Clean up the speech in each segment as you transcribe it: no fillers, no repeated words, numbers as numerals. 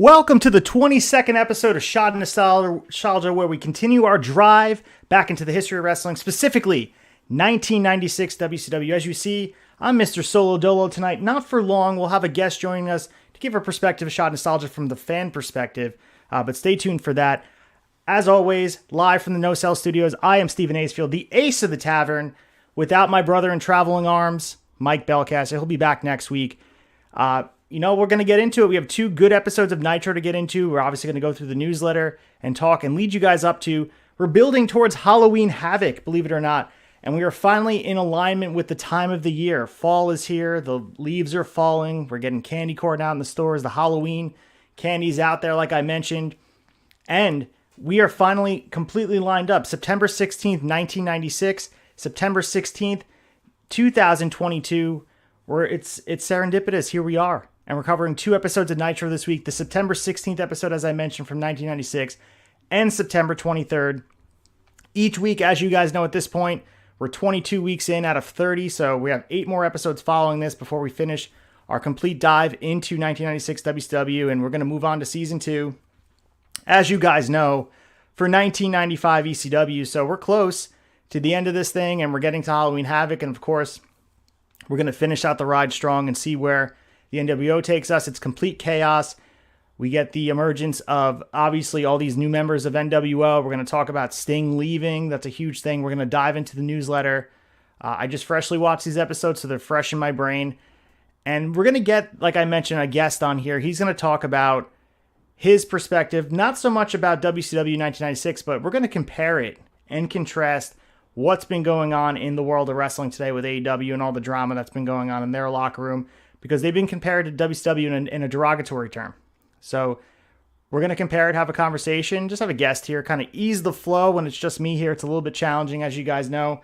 Welcome to the 22nd episode of Shot Nostalgia, where we continue our drive back into the history of wrestling, specifically 1996 WCW. As you see, I'm Mr. Solo Dolo tonight. Not for long, we'll have a guest joining us to give a perspective of Shot Nostalgia from the fan perspective, but stay tuned for that. As always, live from the No Cell Studios, I am Stephen Acefield, the ace of the tavern, without my brother in traveling arms, Mike Belcaster. He'll be back next week. We're going to get into it. We have two good episodes of Nitro to get into. We're obviously going to go through the newsletter and talk and lead you guys up to, we're building towards Halloween Havoc, believe it or not. And we are finally in alignment with the time of the year. Fall is here. The leaves are falling. We're getting candy corn out in the stores. The Halloween candy's out there, like I mentioned. And we are finally completely lined up. September 16th, 1996. September 16th, 2022. Where it's serendipitous. Here we are. And we're covering two episodes of Nitro this week. The September 16th episode, as I mentioned, from 1996, and September 23rd. Each week, as you guys know at this point, we're 22 weeks in out of 30, so we have 8 more episodes following this before we finish our complete dive into 1996 WCW, and we're going to move on to Season 2, as you guys know, for 1995 ECW. So we're close to the end of this thing, and we're getting to Halloween Havoc, and of course, we're going to finish out the ride strong and see where the NWO takes us. It's complete chaos. We get the emergence of, obviously, all these new members of NWO. We're going to talk about Sting leaving. That's a huge thing. We're going to dive into the newsletter. I just freshly watched these episodes, so they're fresh in my brain. And we're going to get, like I mentioned, a guest on here. He's going to talk about his perspective, not so much about WCW 1996, but we're going to compare it and contrast what's been going on in the world of wrestling today with AEW and all the drama that's been going on in their locker room, because they've been compared to WCW in a derogatory term. So we're going to compare it, have a conversation, just have a guest here, kind of ease the flow. When it's just me here, it's a little bit challenging, as you guys know.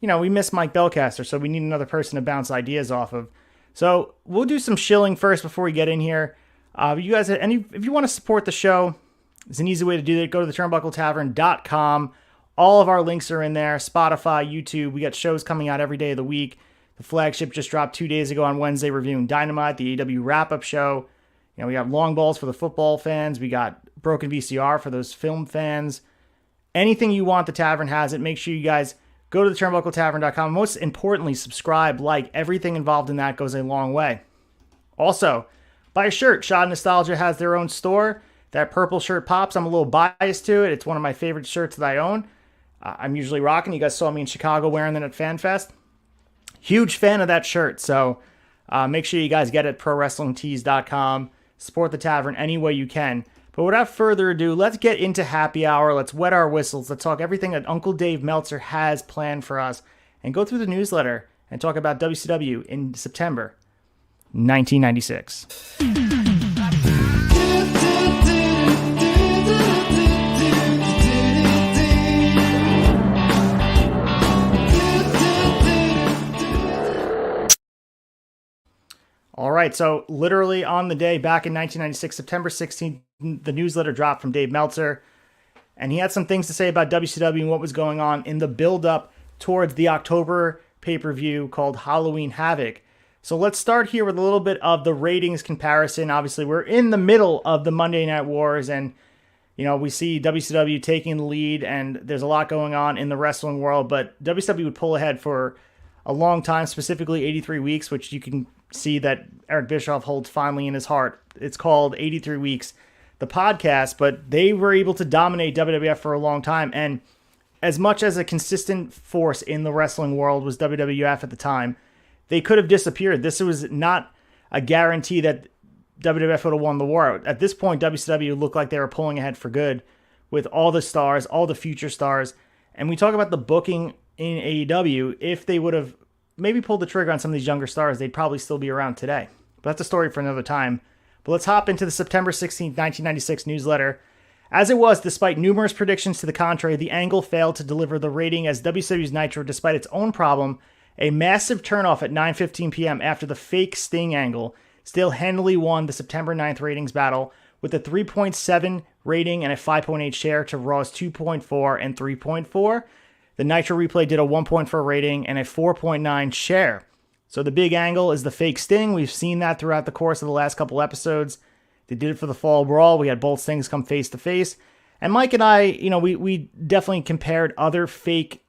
We miss Mike Belcaster, so we need another person to bounce ideas off of. So we'll do some shilling first before we get in here. You guys, if you want to support the show, it's an easy way to do that. Go to theturnbuckletavern.com. All of our links are in there. Spotify, YouTube. We got shows coming out every day of the week. The flagship just dropped 2 days ago on Wednesday, reviewing Dynamite, the AEW wrap-up show. We got long balls for the football fans. We got broken VCR for those film fans. Anything you want, the Tavern has it. Make sure you guys go to theturnbuckletavern.com. Most importantly, subscribe, like. Everything involved in that goes a long way. Also, buy a shirt. Shot Nostalgia has their own store. That purple shirt pops. I'm a little biased to it. It's one of my favorite shirts that I own. I'm usually rocking. You guys saw me in Chicago wearing that at FanFest. Huge fan of that shirt. So make sure you guys get it at ProWrestlingTees.com. Support the Tavern any way you can. But without further ado, let's get into happy hour. Let's wet our whistles. Let's talk everything that Uncle Dave Meltzer has planned for us. And go through the newsletter and talk about WCW in September 1996. All right, so literally on the day back in 1996, September 16th, the newsletter dropped from Dave Meltzer, and he had some things to say about WCW and what was going on in the build-up towards the October pay-per-view called Halloween Havoc. So let's start here with a little bit of the ratings comparison. Obviously, we're in the middle of the Monday Night Wars, and we see WCW taking the lead, and there's a lot going on in the wrestling world, but WCW would pull ahead for a long time, specifically 83 weeks, which you can see that Eric Bischoff holds fondly in his heart. It's called 83 Weeks, the podcast, but they were able to dominate WWF for a long time. And as much as a consistent force in the wrestling world was WWF at the time, they could have disappeared. This was not a guarantee that WWF would have won the war. At this point, WCW looked like they were pulling ahead for good with all the stars, all the future stars. And we talk about the booking in AEW. If they would have maybe pulled the trigger on some of these younger stars, they'd probably still be around today. But that's a story for another time. But let's hop into the September 16th, 1996 newsletter. As it was, despite numerous predictions to the contrary, the angle failed to deliver the rating as WCW's Nitro, despite its own problem, a massive turnoff at 9:15 p.m. after the fake Sting angle, still handily won the September 9th ratings battle with a 3.7 rating and a 5.8 share to Raw's 2.4 and 3.4. The Nitro replay did a 1.4 rating and a 4.9 share. So the big angle is the fake Sting. We've seen that throughout the course of the last couple episodes. They did it for the Fall Brawl. We had both things come face to face. And Mike and I, we definitely compared other fake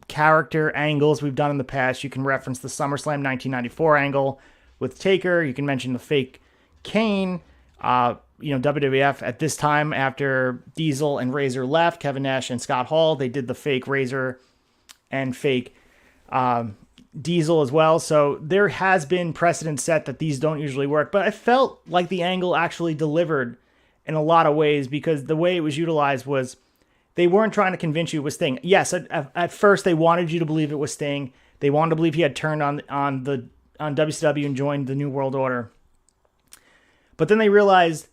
character angles we've done in the past. You can reference the SummerSlam 1994 angle with Taker. You can mention the fake Kane. WWF at this time, after Diesel and Razor left, Kevin Nash and Scott Hall, they did the fake Razor and fake Diesel as well. So there has been precedent set that these don't usually work. But I felt like the angle actually delivered in a lot of ways, because the way it was utilized was they weren't trying to convince you it was Sting. Yes, at first they wanted you to believe it was Sting. They wanted to believe he had turned on WCW and joined the New World Order. But then they realized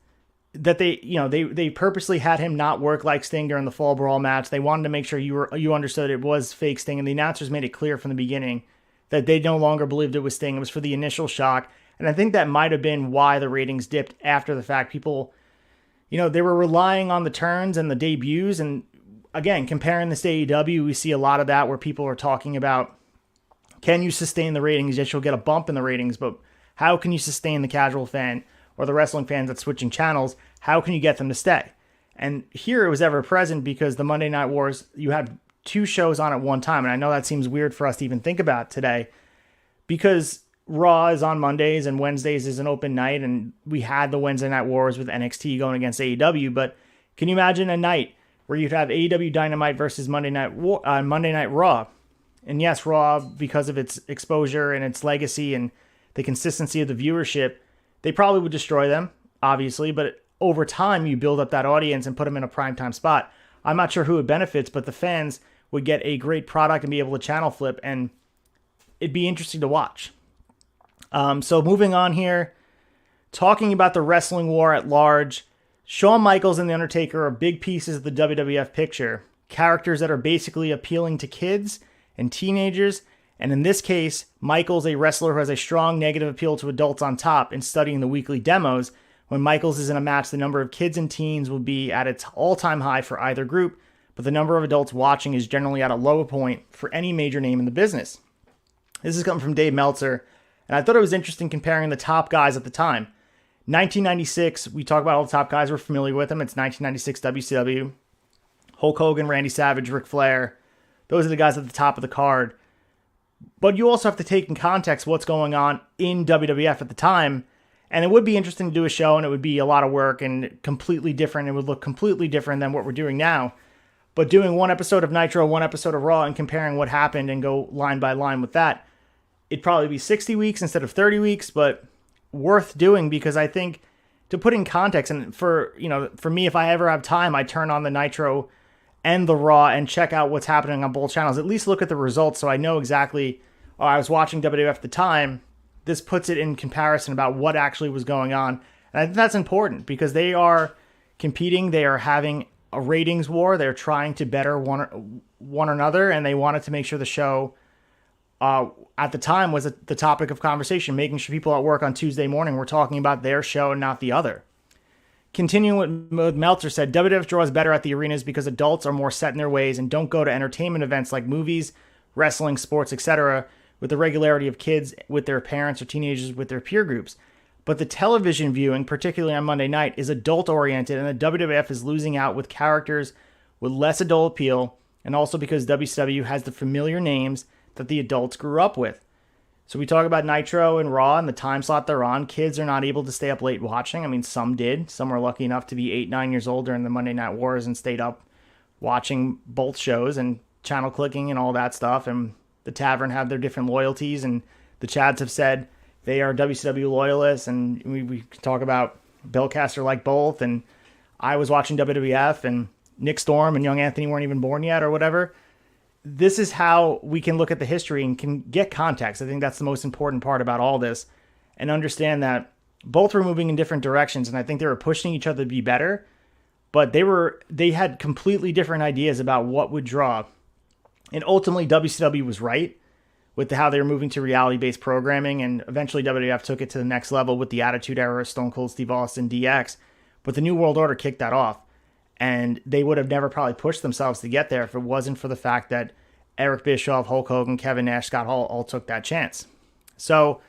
that they purposely had him not work like Sting during the Fall Brawl match. They wanted to make sure you understood it was fake Sting, and the announcers made it clear from the beginning that they no longer believed it was Sting. It was for the initial shock, and I think that might have been why the ratings dipped after the fact. People, they were relying on the turns and the debuts, and again, comparing this to AEW, we see a lot of that where people are talking about, can you sustain the ratings? Yes, you'll get a bump in the ratings, but how can you sustain the casual fan or the wrestling fans that's switching channels? How can you get them to stay? And here it was ever present, because the Monday Night Wars, you had two shows on at one time. And I know that seems weird for us to even think about today, because Raw is on Mondays and Wednesdays is an open night. And we had the Wednesday Night Wars with NXT going against AEW. But can you imagine a night where you'd have AEW Dynamite versus Monday Night Raw? And yes, Raw, because of its exposure and its legacy and the consistency of the viewership, they probably would destroy them, obviously, but over time, you build up that audience and put them in a primetime spot. I'm not sure who it benefits, but the fans would get a great product and be able to channel flip, and it'd be interesting to watch. So moving on here, talking about the wrestling war at large, Shawn Michaels and The Undertaker are big pieces of the WWF picture, characters that are basically appealing to kids and teenagers. And in this case, Michaels, a wrestler who has a strong negative appeal to adults on top, and studying the weekly demos. When Michaels is in a match, the number of kids and teens will be at its all-time high for either group, but the number of adults watching is generally at a lower point for any major name in the business. This is coming from Dave Meltzer, and I thought it was interesting comparing the top guys at the time. 1996, we talk about all the top guys, we're familiar with them. It's 1996 WCW. Hulk Hogan, Randy Savage, Ric Flair. Those are the guys at the top of the card. But you also have to take in context what's going on in WWF at the time. And it would be interesting to do a show, and it would be a lot of work and completely different. It would look completely different than what we're doing now. But doing one episode of Nitro, one episode of Raw, and comparing what happened and go line by line with that, it'd probably be 60 weeks instead of 30 weeks, but worth doing, because I think, to put in context, and for me, if I ever have time, I turn on the Nitro and the Raw and check out what's happening on both channels. At least look at the results so I know exactly, I was watching WWF at the time. This puts it in comparison about what actually was going on. And I think that's important, because they are competing. They are having a ratings war. They're trying to better one another, and they wanted to make sure the show at the time was the topic of conversation, making sure people at work on Tuesday morning were talking about their show and not the other. Continuing what Meltzer said, WWF draws better at the arenas because adults are more set in their ways and don't go to entertainment events like movies, wrestling, sports, etc., with the regularity of kids with their parents or teenagers with their peer groups. But the television viewing, particularly on Monday night, is adult-oriented, and the WWF is losing out with characters with less adult appeal, and also because WCW has the familiar names that the adults grew up with. So we talk about Nitro and Raw and the time slot they're on. Kids are not able to stay up late watching. I mean, some did. Some were lucky enough to be 8, 9 years old during the Monday Night Wars and stayed up watching both shows and channel clicking and all that stuff. And the Tavern have their different loyalties, and the Chads have said they are WCW loyalists, and we talk about Bellcaster like both, and I was watching WWF, and Nick Storm and young Anthony weren't even born yet or whatever. This is how we can look at the history and can get context. I think that's the most important part about all this, and understand that both were moving in different directions, and I think they were pushing each other to be better, but they had completely different ideas about what would draw. And ultimately, WCW was right with how they were moving to reality-based programming, and eventually WWF took it to the next level with the Attitude Era, Stone Cold Steve Austin, DX. But the New World Order kicked that off, and they would have never probably pushed themselves to get there if it wasn't for the fact that Eric Bischoff, Hulk Hogan, Kevin Nash, Scott Hall all took that chance. So,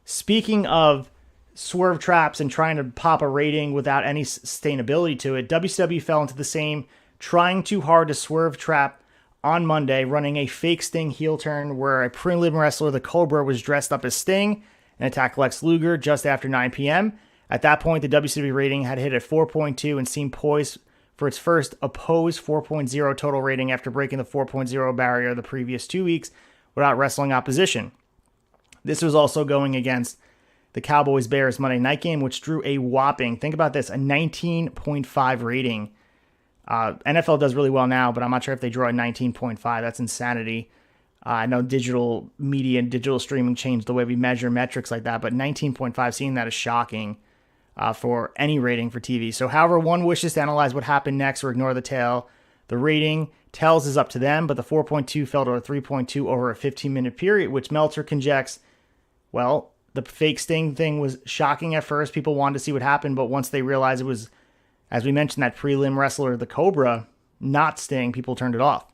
speaking of swerve traps and trying to pop a rating without any sustainability to it, WCW fell into the same trying too hard to swerve trap on Monday, running a fake Sting heel turn where a prelim wrestler, the Cobra, was dressed up as Sting and attacked Lex Luger just after 9 p.m. At that point, the WCW rating had hit at 4.2 and seemed poised for its first opposed 4.0 total rating after breaking the 4.0 barrier the previous 2 weeks without wrestling opposition. This was also going against the Cowboys-Bears Monday night game, which drew a whopping, think about this, a 19.5 rating. NFL does really well now, but I'm not sure if they draw a 19.5. That's insanity. I know digital media and digital streaming changed the way we measure metrics like that, but 19.5, seeing that is shocking for any rating for TV. So however one wishes to analyze what happened next or ignore the tail, the rating tells is up to them, but the 4.2 fell to a 3.2 over a 15-minute period, which Meltzer conjectures, well, the fake Sting thing was shocking at first. People wanted to see what happened, but once they realized it was, as we mentioned, that prelim wrestler, the Cobra, not Sting, people turned it off.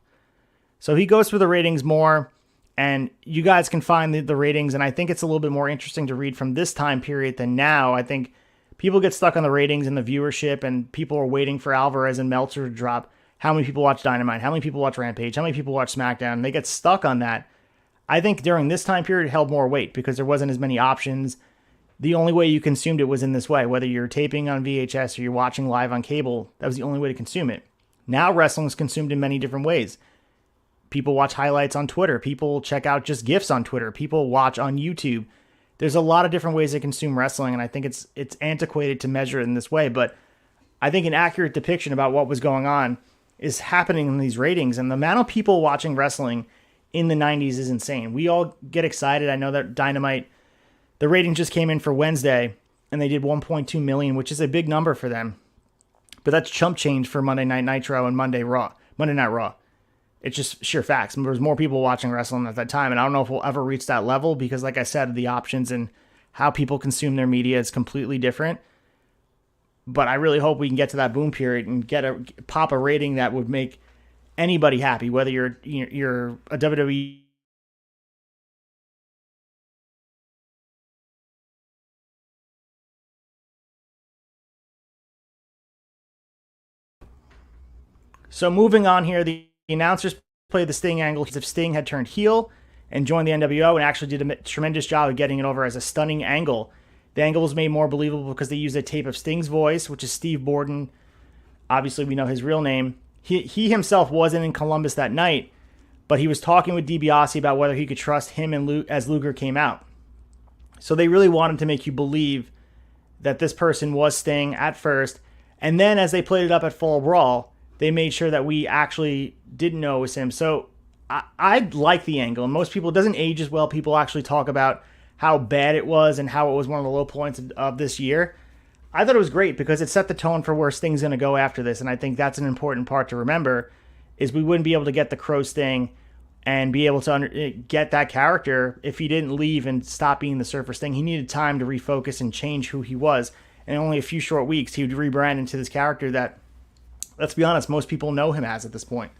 So he goes for the ratings more, and you guys can find the ratings, and I think it's a little bit more interesting to read from this time period than now. I think people get stuck on the ratings and the viewership, and people are waiting for Alvarez and Meltzer to drop how many people watch Dynamite, how many people watch Rampage, how many people watch SmackDown, and they get stuck on that. I think during this time period, it held more weight because there wasn't as many options. The only way you consumed it was in this way. Whether you're taping on VHS or you're watching live on cable, that was the only way to consume it. Now wrestling is consumed in many different ways. People watch highlights on Twitter. People check out just GIFs on Twitter. People watch on YouTube. There's a lot of different ways to consume wrestling, and I think it's antiquated to measure it in this way. But I think an accurate depiction about what was going on is happening in these ratings. And the amount of people watching wrestling in the 90s is insane. We all get excited. I know that Dynamite, the rating just came in for Wednesday, and they did 1.2 million, which is a big number for them. But that's chump change for Monday Night Nitro and Monday Night Raw. It's just sheer facts. There was more people watching wrestling at that time, and I don't know if we'll ever reach that level because, like I said, the options and how people consume their media is completely different. But I really hope we can get to that boom period and pop a rating that would make anybody happy, whether you're a WWE. So moving on here, the announcers played the Sting angle as if Sting had turned heel and joined the NWO and actually did a tremendous job of getting it over as a stunning angle. The angle was made more believable because they used a tape of Sting's voice, which is Steve Borden. Obviously, we know his real name. He himself wasn't in Columbus that night, but he was talking with DiBiase about whether he could trust him and as Luger came out. So they really wanted to make you believe that this person was Sting at first, and then as they played it up at Fall Brawl, they made sure that we actually didn't know it was him. So I like the angle, and most people, it doesn't age as well. People actually talk about how bad it was and how it was one of the low points of this year. I thought it was great because it set the tone for where Sting's going to go after this, and I think that's an important part to remember, is we wouldn't be able to get the Crow Sting and be able to get that character if he didn't leave and stop being the Surfer Sting. He needed time to refocus and change who he was, and in only a few short weeks, he would rebrand into this character that, let's be honest, most people know him as at this point.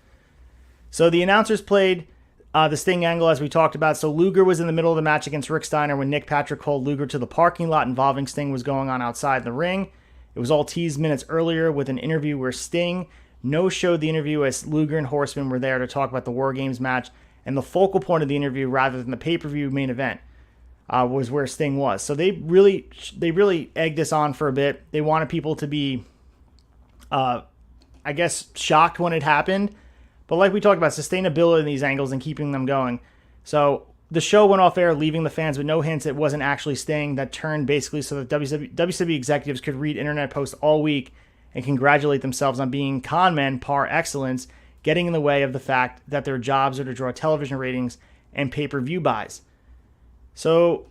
So the announcers played the Sting angle, as we talked about. So Luger was in the middle of the match against Rick Steiner when Nick Patrick called Luger to the parking lot involving Sting was going on outside the ring. It was all teased minutes earlier with an interview where Sting no-showed the interview as Luger and Horseman were there to talk about the War Games match, and the focal point of the interview, rather than the pay-per-view main event, was where Sting was. So they really egged this on for a bit. They wanted people to be, I guess, shocked when it happened. But like we talked about, sustainability in these angles and keeping them going. So the show went off air, leaving the fans with no hints it wasn't actually Sting. That turned basically so that WCW executives could read internet posts all week and congratulate themselves on being con men par excellence, getting in the way of the fact that their jobs are to draw television ratings and pay-per-view buys. So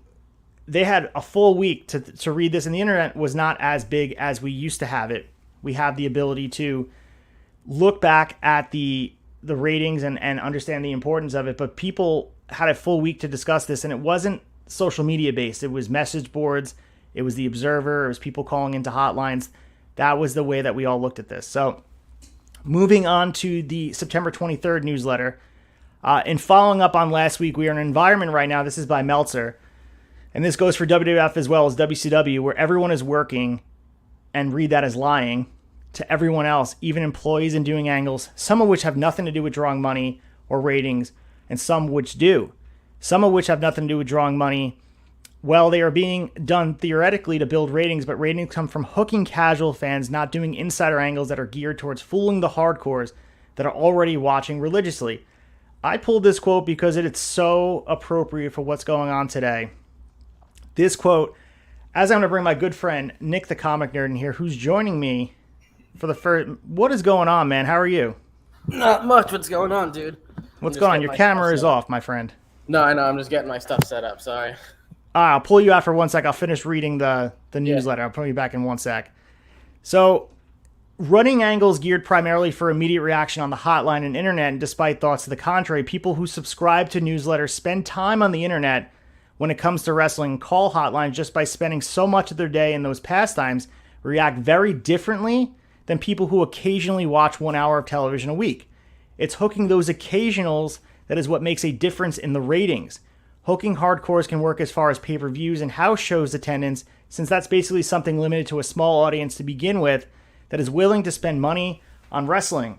they had a full week to read this, and the internet was not as big as we used to have it. We have the ability to look back at the ratings and understand the importance of it, but people had a full week to discuss this, and it wasn't social media based. It was message boards, it was the Observer, it was people calling into hotlines. That was the way that we all looked at this. So moving on to the September 23rd newsletter, in following up on last week, we are in an environment right now, this is by Meltzer, And this goes for WWF as well as WCW, where everyone is working, and read that as lying, to everyone else, even employees and doing angles, some of which have nothing to do with drawing money or ratings, and some which do. Some of which have nothing to do with drawing money. Well, they are being done theoretically to build ratings, but ratings come from hooking casual fans, not doing insider angles that are geared towards fooling the hardcores that are already watching religiously. I pulled this quote because it is so appropriate for what's going on today. This quote, as I'm going to bring my good friend Nick the Comic Nerd in here, who's joining me for the first... What is going on, man? How are you? Not much. What's going on, dude? What's going on? Your camera is off, my friend. No, I know. I'm just getting my stuff set up. Sorry. I'll pull you out for 1 sec. I'll finish reading the newsletter. I'll put you back in 1 sec. So, running angles geared primarily for immediate reaction on the hotline and internet, and despite thoughts to the contrary, people who subscribe to newsletters spend time on the internet when it comes to wrestling. Call hotlines just by spending so much of their day in those pastimes react very differently than people who occasionally watch 1 hour of television a week. It's hooking those occasionals that is what makes a difference in the ratings. Hooking hardcores can work as far as pay-per-views and house shows attendance, since that's basically something limited to a small audience to begin with that is willing to spend money on wrestling.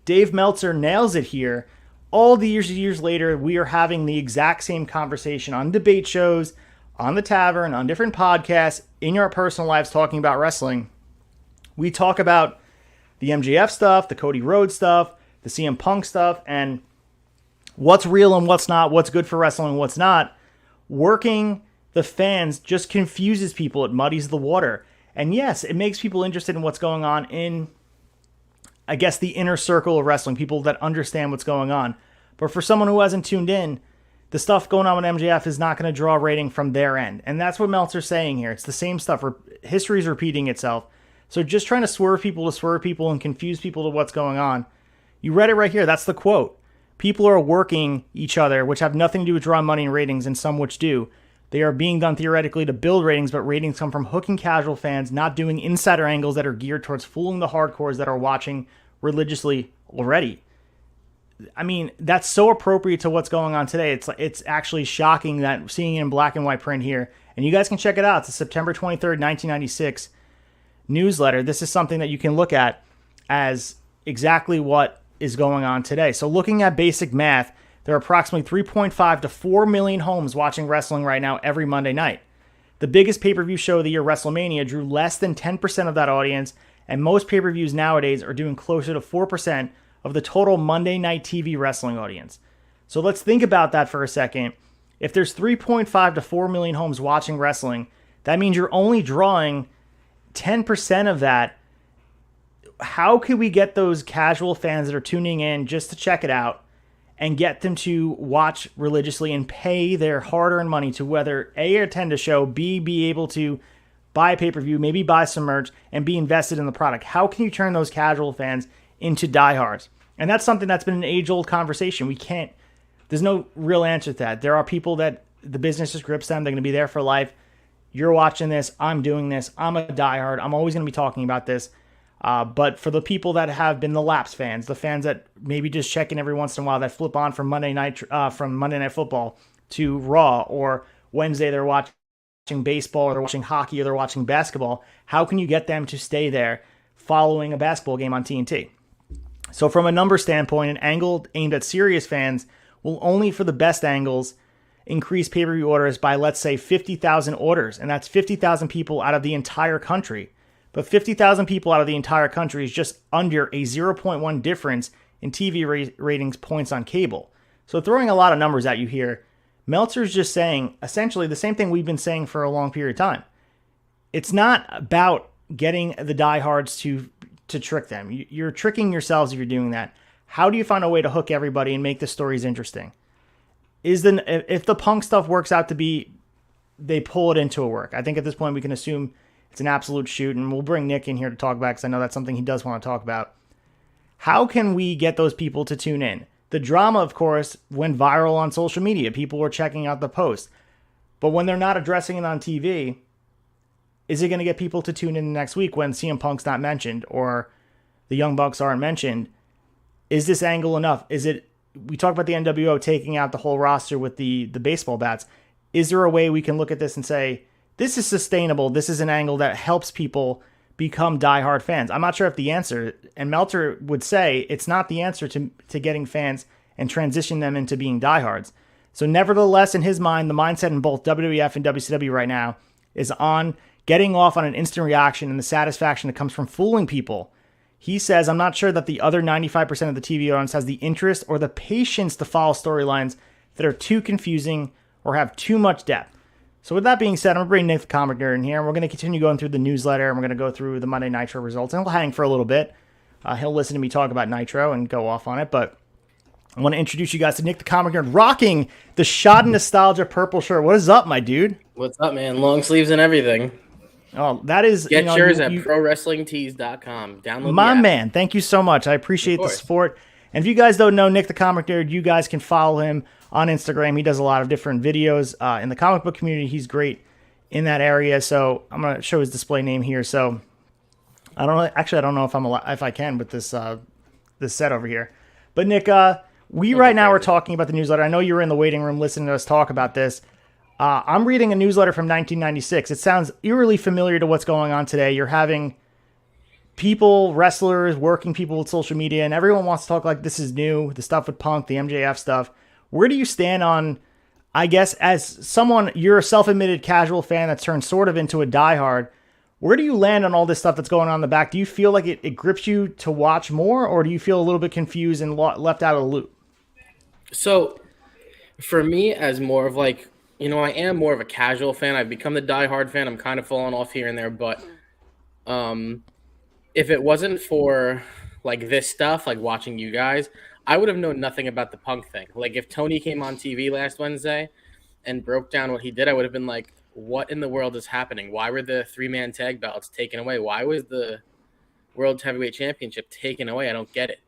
Dave Meltzer nails it here. All the years later, we are having the exact same conversation on debate shows, on the tavern, on different podcasts, in your personal lives talking about wrestling. We talk about the MJF stuff, the Cody Rhodes stuff, the CM Punk stuff, and what's real and what's not, what's good for wrestling and what's not. Working the fans just confuses people. It muddies the water. And yes, it makes people interested in what's going on in, I guess, the inner circle of wrestling, people that understand what's going on. But for someone who hasn't tuned in, the stuff going on with MJF is not going to draw a rating from their end. And that's what Meltzer's saying here. It's the same stuff. History's repeating itself. So just trying to swerve people and confuse people to what's going on. You read it right here. That's the quote. People are working each other, which have nothing to do with drawing money and ratings, and some which do. They are being done theoretically to build ratings, but ratings come from hooking casual fans, not doing insider angles that are geared towards fooling the hardcores that are watching religiously already. I mean, that's so appropriate to what's going on today. It's actually shocking that seeing it in black and white print here. And you guys can check it out. It's a September 23rd, 1996 newsletter. This is something that you can look at as exactly what is going on today. So looking at basic math, there are approximately 3.5 to 4 million homes watching wrestling right now every Monday night. The biggest pay-per-view show of the year, WrestleMania, drew less than 10% of that audience, and most pay-per-views nowadays are doing closer to 4% of the total Monday Night TV wrestling audience. So let's think about that for a second. If there's 3.5 to 4 million homes watching wrestling, that means you're only drawing 10% of that. How could we get those casual fans that are tuning in just to check it out and get them to watch religiously and pay their hard-earned money to whether A, attend a show, B, be able to buy a pay-per-view, maybe buy some merch, and be invested in the product? How can you turn those casual fans into diehards? And that's something that's been an age-old conversation. There's no real answer to that. There are people that the business just grips them. They're going to be there for life. You're watching this. I'm doing this. I'm a diehard. I'm always going to be talking about this. But for the people that have been the lapsed fans, the fans that maybe just check in every once in a while, that flip on from Monday Night Football to Raw, or Wednesday they're watching baseball, or they're watching hockey, or they're watching basketball, how can you get them to stay there following a basketball game on TNT? So from a number standpoint, an angle aimed at serious fans will only, for the best angles, increase pay-per-view orders by, let's say, 50,000 orders, and that's 50,000 people out of the entire country. But 50,000 people out of the entire country is just under a 0.1 difference in TV ratings points on cable. So throwing a lot of numbers at you here, Meltzer's just saying essentially the same thing we've been saying for a long period of time. It's not about getting the diehards to trick them. You're tricking yourselves if you're doing that. How do you find a way to hook everybody and make the stories interesting? If the Punk stuff works out to be, they pull it into a work. I think at this point we can assume it's an absolute shoot, and we'll bring Nick in here to talk about it because I know that's something he does want to talk about. How can we get those people to tune in? The drama, of course, went viral on social media. People were checking out the post. But when they're not addressing it on TV, is it going to get people to tune in next week when CM Punk's not mentioned or the Young Bucks aren't mentioned? Is this angle enough? We talked about the NWO taking out the whole roster with the baseball bats. is there a way we can look at this and say, this is sustainable, this is an angle that helps people become diehard fans? I'm not sure if the answer, and Meltzer would say, it's not the answer to getting fans and transition them into being diehards. So nevertheless, in his mind, the mindset in both WWF and WCW right now is on getting off on an instant reaction and the satisfaction that comes from fooling people. He says, I'm not sure that the other 95% of the TV audience has the interest or the patience to follow storylines that are too confusing or have too much depth. So with that being said, I'm going to bring Nick the Comic Nerd in here, and we're going to continue going through the newsletter, and we're going to go through the Monday Nitro results, and he'll hang for a little bit. He'll listen to me talk about Nitro and go off on it, but I want to introduce you guys to Nick the Comic Nerd, rocking the Shot of Nostalgia purple shirt. What is up, my dude? What's up, man? Long sleeves and everything. Oh, that is... Get yours at ProWrestlingTees.com. Download my the app. man, thank you so much. I appreciate the support. And if you guys don't know Nick the Comic Nerd, you guys can follow him on Instagram. He does a lot of different videos in the comic book community. He's great in that area. So I'm going to show his display name here. So I don't know if I can with this this set over here. But Nick, we right now are talking about the newsletter. I know you were in the waiting room listening to us talk about this. I'm reading a newsletter from 1996. It sounds eerily familiar to what's going on today. You're having people, wrestlers, working people with social media, and everyone wants to talk like this is new, the stuff with Punk, the MJF stuff. Where do you stand on, I guess, as someone, you're a self-admitted casual fan that's turned sort of into a diehard, where do you land on all this stuff that's going on in the back? Do you feel like it grips you to watch more, or do you feel a little bit confused and left out of the loop? So, for me, as more of like, I am more of a casual fan. I've become the diehard fan. I'm kind of falling off here and there, but if it wasn't for like this stuff, like watching you guys, I would have known nothing about the Punk thing. Like if Tony came on TV last Wednesday and broke down what he did, I would have been like, what in the world is happening? Why were the 3-man tag belts taken away? Why was the World Heavyweight Championship taken away? I don't get it.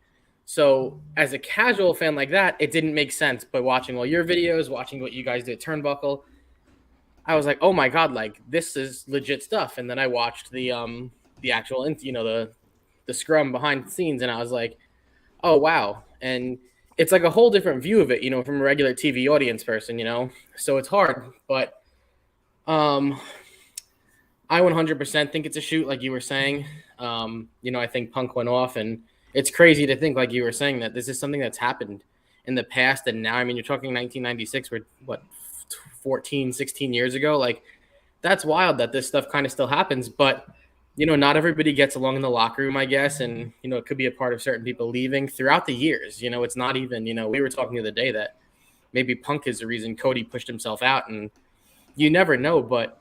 So as a casual fan like that, it didn't make sense. But watching all your videos, watching what you guys did at Turnbuckle, I was like, oh my God, like this is legit stuff. And then I watched the actual, the scrum behind the scenes, and I was like, oh wow. And it's like a whole different view of it, from a regular TV audience person, so it's hard, but I 100% think it's a shoot, like you were saying. I think Punk went off, and it's crazy to think, like you were saying, that this is something that's happened in the past. And now, you're talking 1996, where 14, 16 years ago, like that's wild that this stuff kind of still happens. But not everybody gets along in the locker room, I guess. And, it could be a part of certain people leaving throughout the years. It's not even, we were talking the other day that maybe Punk is the reason Cody pushed himself out, and you never know. But,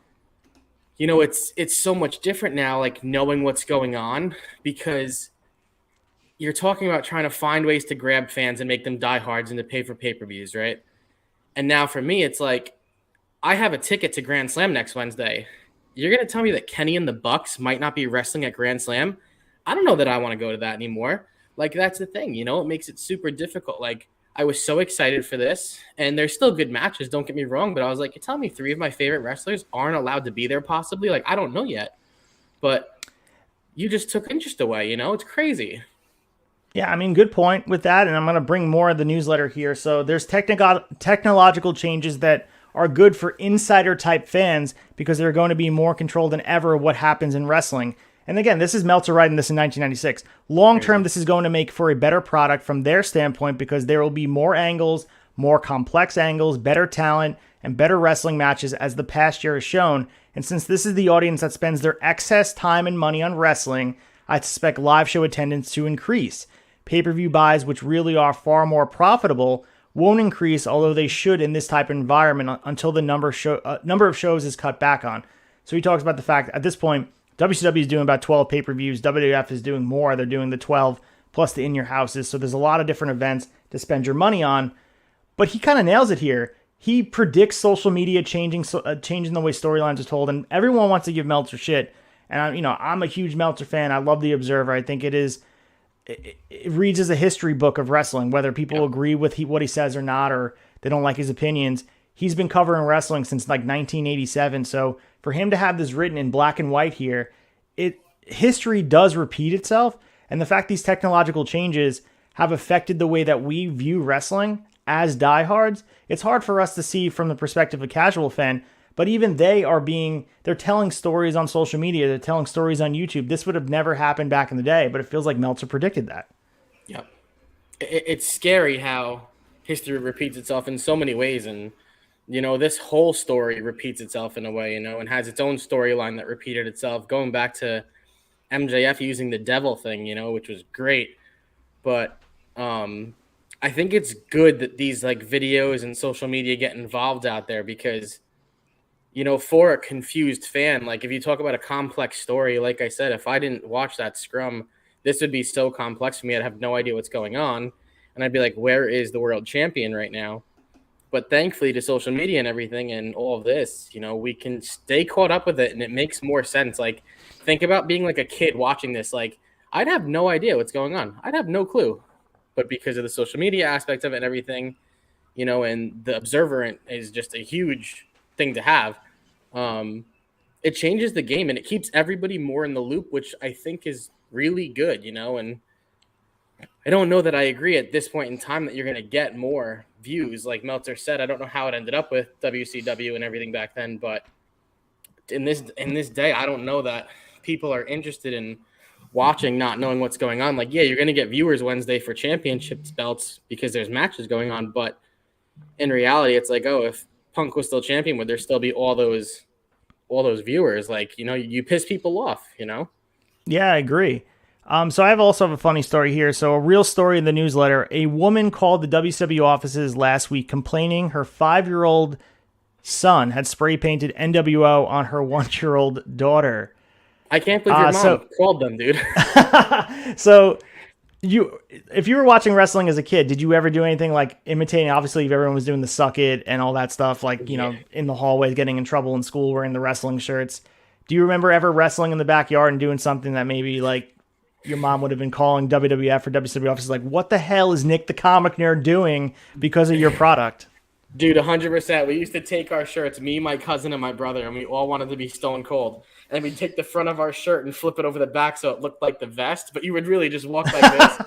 it's so much different now, like knowing what's going on, because you're talking about trying to find ways to grab fans and make them diehards and to pay for pay-per-views, right? And now for me, it's like, I have a ticket to Grand Slam next Wednesday. You're going to tell me that Kenny and the Bucks might not be wrestling at Grand Slam? I don't know that I want to go to that anymore. Like, that's the thing, it makes it super difficult. Like, I was so excited for this, and there's still good matches, don't get me wrong, but I was like, you're telling me 3 of my favorite wrestlers aren't allowed to be there possibly? Like, I don't know yet. But you just took interest away, it's crazy. Yeah, good point with that, and I'm going to bring more of the newsletter here. So there's technological changes that are good for insider-type fans because they're going to be more controlled than ever what happens in wrestling. And again, this is Meltzer writing this in 1996. Long-term, this is going to make for a better product from their standpoint because there will be more angles, more complex angles, better talent, and better wrestling matches as the past year has shown. And since this is the audience that spends their excess time and money on wrestling, I suspect live show attendance to increase. Pay-per-view buys, which really are far more profitable, won't increase, although they should in this type of environment until the number of shows is cut back on. So he talks about the fact at this point, WCW is doing about 12 pay-per-views. WWF is doing more. They're doing the 12 plus the in-your houses. So there's a lot of different events to spend your money on. But he kind of nails it here. He predicts social media changing the way storylines are told, and everyone wants to give Meltzer shit. And I'm a huge Meltzer fan. I love The Observer. I think it reads as a history book of wrestling, whether people agree with what he says or not, or they don't like his opinions. He's been covering wrestling since like 1987. So for him to have this written in black and white here, history does repeat itself. And the fact these technological changes have affected the way that we view wrestling, as diehards, it's hard for us to see from the perspective of a casual fan. But even they're telling stories on social media. They're telling stories on YouTube. This would have never happened back in the day, but it feels like Meltzer predicted that. Yep. It's scary how history repeats itself in so many ways. And, this whole story repeats itself in a way, and has its own storyline that repeated itself, going back to MJF using the devil thing, which was great. But I think it's good that these like videos and social media get involved out there because, for a confused fan, like if you talk about a complex story, like I said, if I didn't watch that scrum, this would be so complex for me. I'd have no idea what's going on. And I'd be like, where is the world champion right now? But thankfully to social media and everything and all of this, we can stay caught up with it and it makes more sense. Like think about being like a kid watching this. Like I'd have no idea what's going on. I'd have no clue. But because of the social media aspect of it and everything, and the observer is just a huge thing to have. It changes the game and it keeps everybody more in the loop, which I think is really good, and I don't know that I agree at this point in time that you're going to get more views. Like Meltzer said, I don't know how it ended up with WCW and everything back then, but in this day, I don't know that people are interested in watching, not knowing what's going on. Like, yeah, you're going to get viewers Wednesday for championship belts because there's matches going on, but in reality, it's like, oh, if Punk was still champion, would there still be all those viewers? Like, you piss people off, Yeah, I agree. So I also have a funny story here. So a real story in the newsletter. A woman called the WCW offices last week complaining her 5-year-old son had spray painted NWO on her 1-year-old daughter. I can't believe your mom called them, dude. So if you were watching wrestling as a kid, did you ever do anything like imitating? Obviously, everyone was doing the suck it and all that stuff, like, in the hallways, getting in trouble in school, wearing the wrestling shirts. Do you remember ever wrestling in the backyard and doing something that maybe like your mom would have been calling WWF or WCW offices like, what the hell is Nick the Comic Nerd doing because of your product? Dude, 100%. We used to take our shirts, me, my cousin, and my brother, and we all wanted to be Stone Cold. And we'd take the front of our shirt and flip it over the back so it looked like the vest, but you would really just walk like this.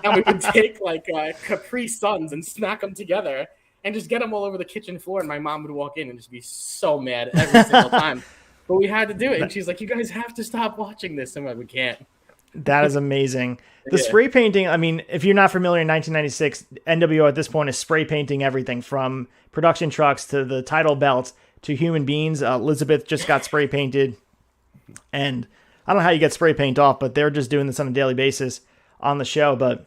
And we would take like Capri Suns and smack them together and just get them all over the kitchen floor. And my mom would walk in and just be so mad every single time. But we had to do it. And she's like, you guys have to stop watching this. I'm like, we can't. That is amazing. The spray painting, I mean, if you're not familiar, in 1996, NWO at this point is spray painting everything from production trucks to the title belts to human beings. Elizabeth just got spray painted. And I don't know how you get spray paint off, but they're just doing this on a daily basis on the show. But,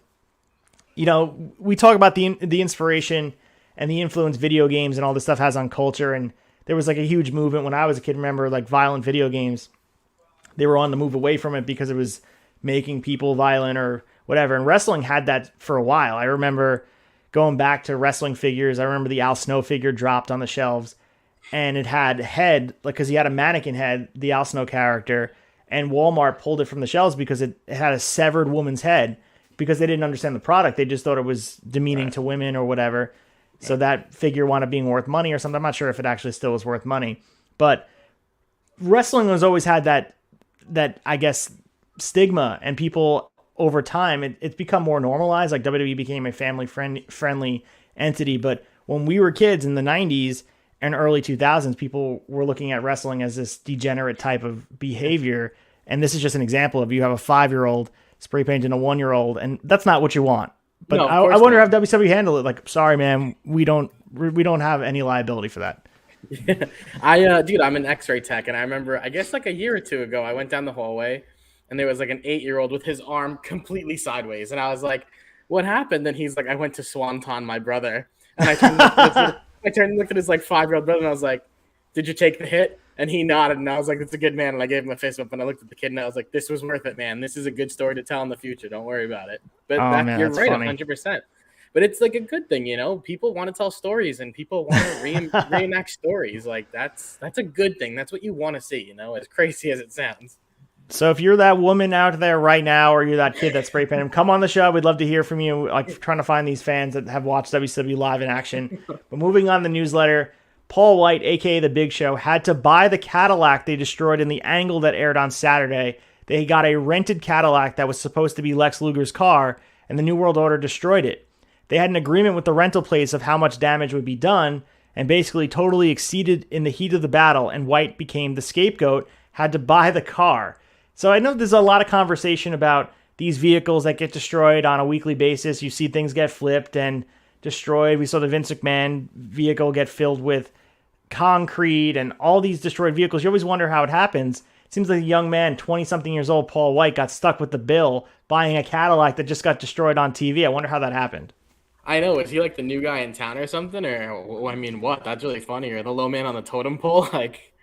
we talk about the inspiration and the influence video games and all this stuff has on culture. And there was like a huge movement when I was a kid. Remember, like violent video games, they were on the move away from it because it was making people violent or whatever. And wrestling had that for a while. I remember going back to wrestling figures. I remember the Al Snow figure dropped on the shelves and it had head, like, cause he had a mannequin head, the Al Snow character, and Walmart pulled it from the shelves because it had a severed woman's head because they didn't understand the product. They just thought it was demeaning to women or whatever. So that figure wound up being worth money or something. I'm not sure if it actually still was worth money, but wrestling has always had that I guess, stigma, and people over time it's become more normalized. Like WWE became a family friendly entity, but when we were kids in the 90s and early 2000s, people were looking at wrestling as this degenerate type of behavior. And this is just an example of you have a 5-year-old spray painting a 1-year-old, and that's not what you want. But no, I wonder how WWE handle it. Like, sorry, man, we don't have any liability for that. Dude, I'm an X-ray tech, and I remember, I guess like a year or two ago, I went down the hallway and there was like an 8-year-old with his arm completely sideways. And I was like, what happened? And he's like, I went to Swanton, my brother. And I turned and looked at his like 5-year-old brother and I was like, did you take the hit? And he nodded and I was like, that's a good man. And I gave him a fist bump and I looked at the kid and I was like, this was worth it, man. This is a good story to tell in the future. Don't worry about it. But you're right, funny. 100%. But it's like a good thing, people want to tell stories and people want to reenact stories. Like that's a good thing. That's what you want to see, as crazy as it sounds. So if you're that woman out there right now, or you're that kid that spray painted him, come on the show. We'd love to hear from you. Like trying to find these fans that have watched WCW live in action. But moving on the newsletter, Paul White, aka The Big Show, had to buy the Cadillac they destroyed in the Angle that aired on Saturday. They got a rented Cadillac that was supposed to be Lex Luger's car, and the New World Order destroyed it. they had an agreement with the rental place of how much damage would be done, and basically totally exceeded in the heat of the battle, and White became the scapegoat, had to buy the car. So I know there's a lot of conversation about these vehicles that get destroyed on a weekly basis. You see things get flipped and destroyed. We saw the Vince McMahon vehicle get filled with concrete and all these destroyed vehicles. You always wonder how it happens. It seems like a young man, 20-something years old, Paul White, got stuck with the bill buying a Cadillac that just got destroyed on TV. I wonder how that happened. I know. Is he like the new guy in town or something? Or I mean, what? That's really funny. Or the low man on the totem pole? Like,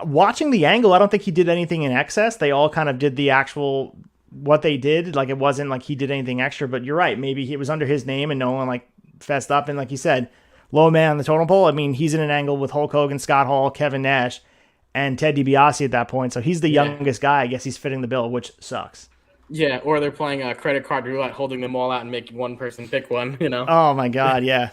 watching the angle, I don't think he did anything in excess. They all kind of did the actual what they did. Like, it wasn't like he did anything extra. But you're right. Maybe he was under his name and no one like fessed up. And like you said, low man on the totem pole. I mean, he's in an angle with Hulk Hogan, Scott Hall, Kevin Nash, and Ted DiBiase at that point. So he's the youngest guy. I guess he's fitting the bill, which sucks. Yeah, or they're playing a credit card roulette, holding them all out and making one person pick one, you know? Oh, my God, yeah.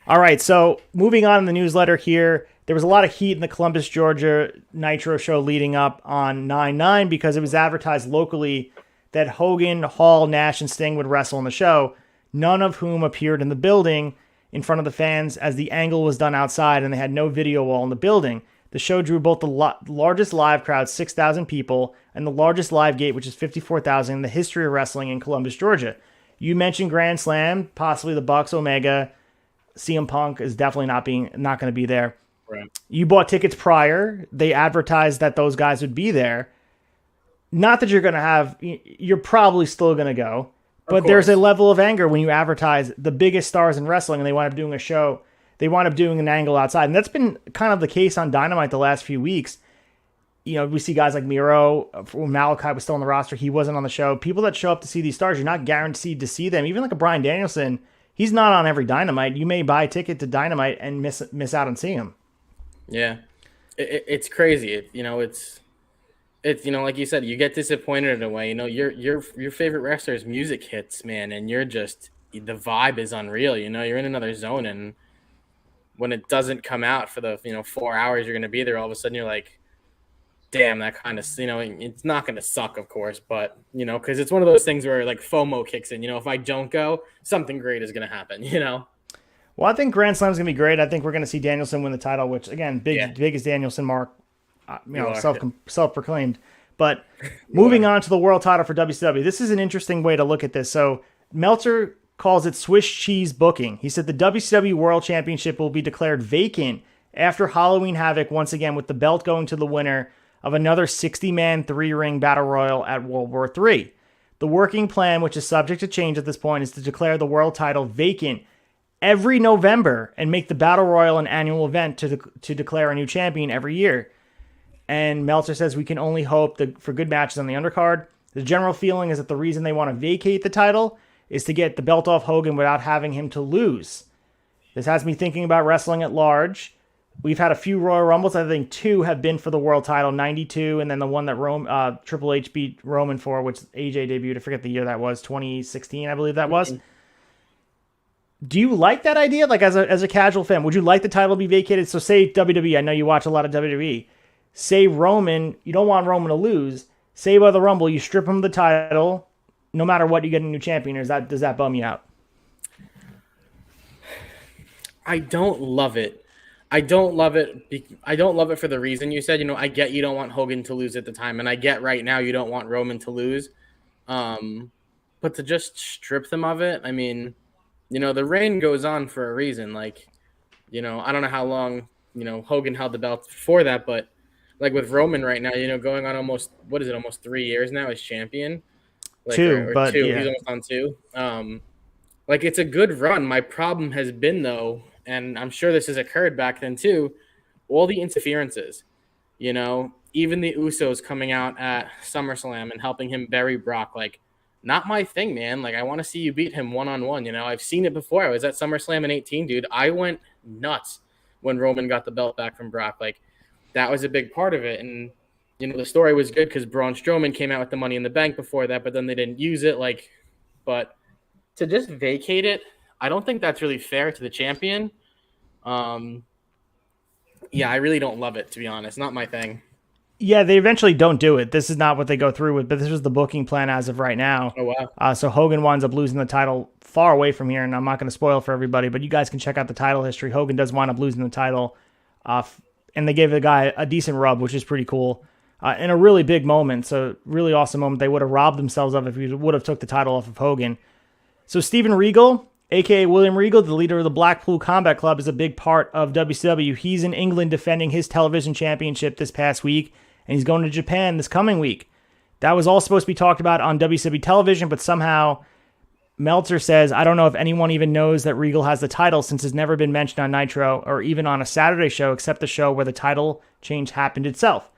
All right, so moving on in the newsletter here, there was a lot of heat in the Columbus, Georgia Nitro show leading up on 9/9 because it was advertised locally that Hogan, Hall, Nash, and Sting would wrestle in the show, none of whom appeared in the building in front of the fans as the angle was done outside and they had no video wall in the building. The show drew both the largest live crowd, 6,000 people, and the largest live gate, which is 54,000 in the history of wrestling in Columbus, Georgia. You mentioned Grand Slam, possibly the Bucks, Omega. CM Punk is definitely not going to be there. Right. You bought tickets prior. They advertised that those guys would be there. Not that you're probably still going to go, but there's a level of anger when you advertise the biggest stars in wrestling and they wind up doing a show. They wind up doing an angle outside. And that's been kind of the case on Dynamite the last few weeks. You know, we see guys like Miro, when Malachi was still on the roster, he wasn't on the show. People that show up to see these stars, you're not guaranteed to see them. Even like a Bryan Danielson, he's not on every Dynamite. You may buy a ticket to Dynamite and miss out on seeing him. Yeah. It's crazy. It's like you said, you get disappointed in a way. You know, your favorite wrestler's music hits, man, and you're just, the vibe is unreal. You know, you're in another zone, and when it doesn't come out for the 4 hours you're going to be there, all of a sudden you're like, damn, that kind of, it's not going to suck, of course, but because it's one of those things where like FOMO kicks in. If I don't go, something great is going to happen. Well, I think Grand Slam's going to be great. I think we're going to see Danielson win the title, which again, big as Danielson, Mark, self-proclaimed. But moving on to the world title for WCW, this is an interesting way to look at this. So Meltzer calls it Swiss cheese booking. He said the WCW World Championship will be declared vacant after Halloween Havoc, once again with the belt going to the winner of another 60-man 3-ring battle royal at World War III. The working plan, which is subject to change at this point, is to declare the world title vacant every November and make the battle royal an annual event to declare a new champion every year. And Meltzer says we can only hope for good matches on the undercard. The general feeling is that the reason they want to vacate the title is to get the belt off Hogan without having him to lose. This has me thinking about wrestling at large. We've had a few Royal Rumbles. I think 2 have been for the world title, 92, and then the one that Triple H beat Roman for, which AJ debuted. I forget the year that was, 2016, I believe that was. Do you like that idea? Like as a casual fan, would you like the title to be vacated? So say WWE, I know you watch a lot of WWE. Say Roman, you don't want Roman to lose. Say by the Rumble, you strip him of the title. No matter what, you get a new champion. Or does that bum you out? I don't love it. I don't love it for the reason you said. I get you don't want Hogan to lose at the time, and I get right now you don't want Roman to lose. But to just strip them of it, I mean, the reign goes on for a reason. Like, I don't know how long, Hogan held the belt before that, but like with Roman right now, going on almost 3 years now as champion. Like, 2, but 2. Yeah. He's almost on 2. Like, it's a good run. My problem has been, though, and I'm sure this has occurred back then too, all the interferences. Even the Usos coming out at SummerSlam and helping him bury Brock. Like, not my thing, man. Like, I want to see you beat him one-on-one. I've seen it before. I was at SummerSlam in 18, dude. I went nuts when Roman got the belt back from Brock. Like, that was a big part of it. And the story was good because Braun Strowman came out with the Money in the Bank before that, but then they didn't use it. But to just vacate it, I don't think that's really fair to the champion. I really don't love it, to be honest. Not my thing. Yeah, they eventually don't do it. This is not what they go through with, but this was the booking plan as of right now. Oh, wow. So Hogan winds up losing the title far away from here, and I'm not going to spoil for everybody, but you guys can check out the title history. Hogan does wind up losing the title, and they gave the guy a decent rub, which is pretty cool, in a really big moment. So really awesome moment. They would have robbed themselves of if he would have took the title off of Hogan. So Steven Regal, a.k.a. William Regal, the leader of the Blackpool Combat Club, is a big part of WCW. He's in England defending his television championship this past week, and he's going to Japan this coming week. That was all supposed to be talked about on WCW television, but somehow Meltzer says, I don't know if anyone even knows that Regal has the title since it's never been mentioned on Nitro or even on a Saturday show except the show where the title change happened itself.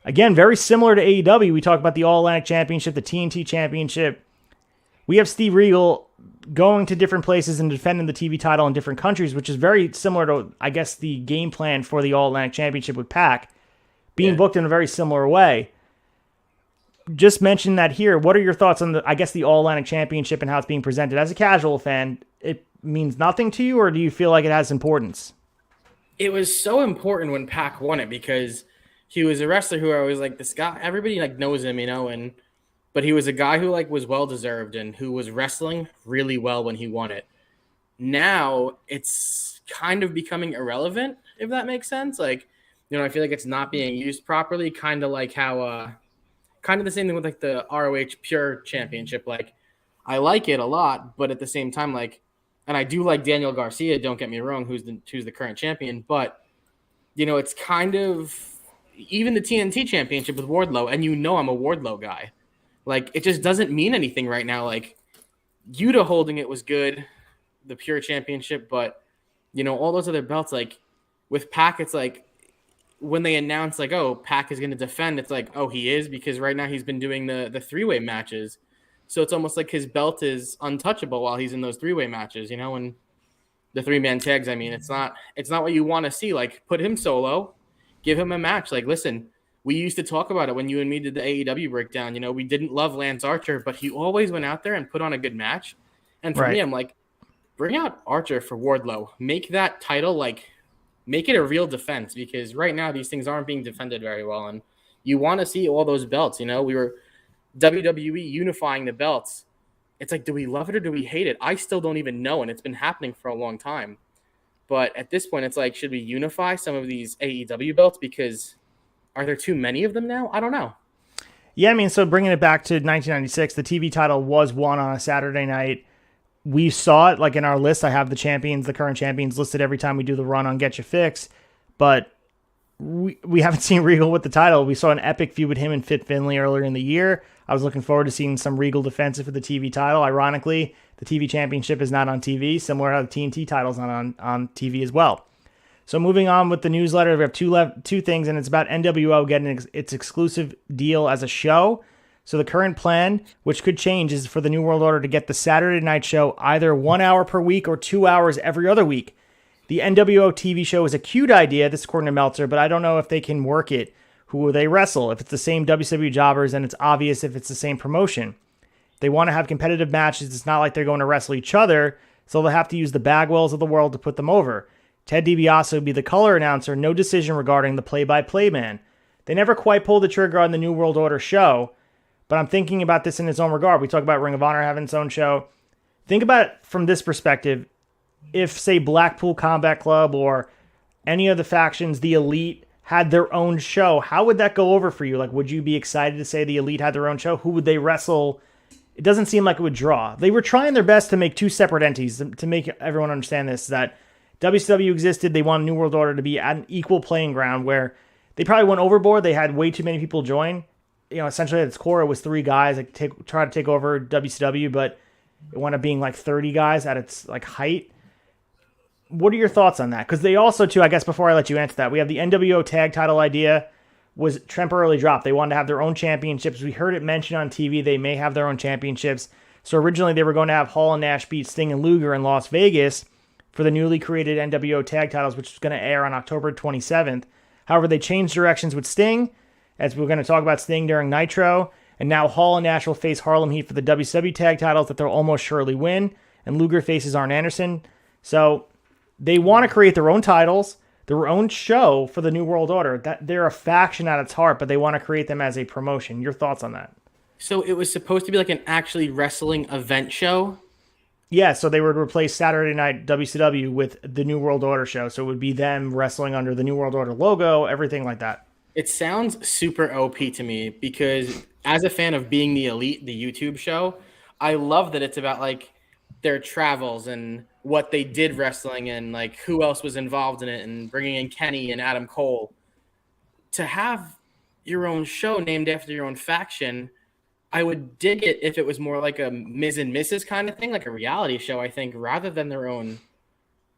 Again, very similar to AEW. We talk about the All-Atlantic Championship, the TNT Championship. We have Steve Regal going to different places and defending the TV title in different countries, which is very similar to, I guess, the game plan for the All-Atlantic Championship with Pac, being booked in a very similar way. Just mention that here. What are your thoughts on the All-Atlantic Championship and how it's being presented? As a casual fan, it means nothing to you, or do you feel like it has importance? It was so important when Pac won it because he was a wrestler who I was like, this guy, everybody like knows him, but he was a guy who like was well-deserved and who was wrestling really well when he won it. Now it's kind of becoming irrelevant, if that makes sense. Like, I feel like it's not being used properly, kind of like how, kind of the same thing with like the ROH Pure Championship. Like, I like it a lot, but at the same time, like, and I do like Daniel Garcia, don't get me wrong, who's the current champion, but it's kind of even the TNT Championship with Wardlow, and I'm a Wardlow guy. Like, it just doesn't mean anything right now. Like, Yuta holding it was good, the Pure Championship, but all those other belts, like with Pac, it's like when they announce like, oh, Pac is going to defend, it's like, oh, he is, because right now he's been doing the three-way matches. So it's almost like his belt is untouchable while he's in those three-way matches, and the three-man tags. I mean, it's not what you want to see. Like, put him solo, give him a match. Like, listen, we used to talk about it when you and me did the AEW breakdown. We didn't love Lance Archer, but he always went out there and put on a good match. And for me, I'm like, bring out Archer for Wardlow. Make that title, like, make it a real defense, because right now these things aren't being defended very well. And you want to see all those belts. We were WWE unifying the belts. It's like, do we love it or do we hate it? I still don't even know, and it's been happening for a long time. But at this point, it's like, should we unify some of these AEW belts? Because are there too many of them now? I don't know. Yeah, I mean, so bringing it back to 1996, the TV title was won on a Saturday night. We saw it, like in our list. I have the current champions listed every time we do the run on Get Your Fix. But we haven't seen Regal with the title. We saw an epic feud with him and Fit Finlay earlier in the year. I was looking forward to seeing some Regal defensive for the TV title. Ironically, the TV championship is not on TV, similar to how the TNT title's not on TV as well. So moving on with the newsletter, we have two things, and it's about NWO getting its exclusive deal as a show. So the current plan, which could change, is for the New World Order to get the Saturday night show either 1 hour per week or 2 hours every other week. The NWO TV show is a cute idea, this is according to Meltzer, but I don't know if they can work it. Who will they wrestle? If it's the same WCW jobbers, then it's obvious if it's the same promotion. They want to have competitive matches. It's not like they're going to wrestle each other, so they'll have to use the Bagwells of the world to put them over. Ted DiBiase will be the color announcer, no decision regarding the play-by-play man. They never quite pulled the trigger on the New World Order show, but I'm thinking about this in its own regard. We talk about Ring of Honor having its own show. Think about it from this perspective. If, say, Blackpool Combat Club or any of the factions, the Elite, had their own show, how would that go over for you? Like, would you be excited to say the Elite had their own show? Who would they wrestle? It doesn't seem like it would draw. They were trying their best to make two separate entities, to make everyone understand this, that WCW existed. They wanted New World Order to be at an equal playing ground where they probably went overboard. They had way too many people join. Essentially at its core, it was 3 guys that try to take over WCW, but it wound up being like 30 guys at its like height. What are your thoughts on that? Because they also, too, I guess before I let you answer that, we have the NWO tag title idea was temporarily dropped. They wanted to have their own championships. We heard it mentioned on TV. They may have their own championships. So originally they were going to have Hall and Nash beat Sting and Luger in Las Vegas for the newly created NWO tag titles, which is going to air on October 27th. However, they changed directions with Sting, as we're going to talk about Sting during Nitro. And now Hall and Nash will face Harlem Heat for the WCW tag titles that they'll almost surely win. And Luger faces Arn Anderson. So they want to create their own titles. their own show for the New World Order. That they're a faction at its heart, but they want to create them as a promotion. Your thoughts on that? So it was supposed to be like an actually wrestling event show. Yeah, so they would replace Saturday Night WCW with the New World Order show. So it would be them wrestling under the New World Order logo, everything like that. It sounds super OP to me because as a fan of Being the Elite, the YouTube show, I love that it's about like their travels and what they did wrestling and like who else was involved in it and bringing in Kenny and Adam Cole. To have your own show named after your own faction, I would dig it if it was more like a Ms. and Mrs. kind of thing, like a reality show, I think, rather than their own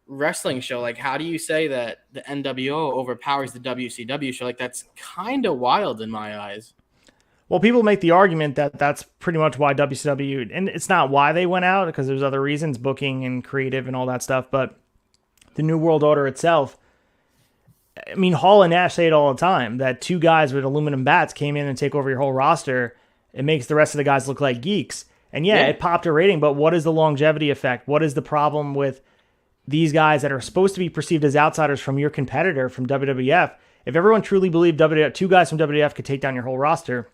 wrestling show. Like, how do you say that the NWO overpowers the WCW show? Like, that's kind of wild in my eyes. Well, people make the argument that that's pretty much why WCW, and it's not why they went out, because there's other reasons, booking and creative and all that stuff, but the New World Order itself, I mean, Hall and Nash say it all the time, that two guys with aluminum bats came in and take over your whole roster. It makes the rest of the guys look like geeks. And yeah, it popped a rating, but what is the longevity effect? What is the problem with these guys that are supposed to be perceived as outsiders from your competitor, from WWF? If everyone truly believed two guys from WWF could take down your whole roster,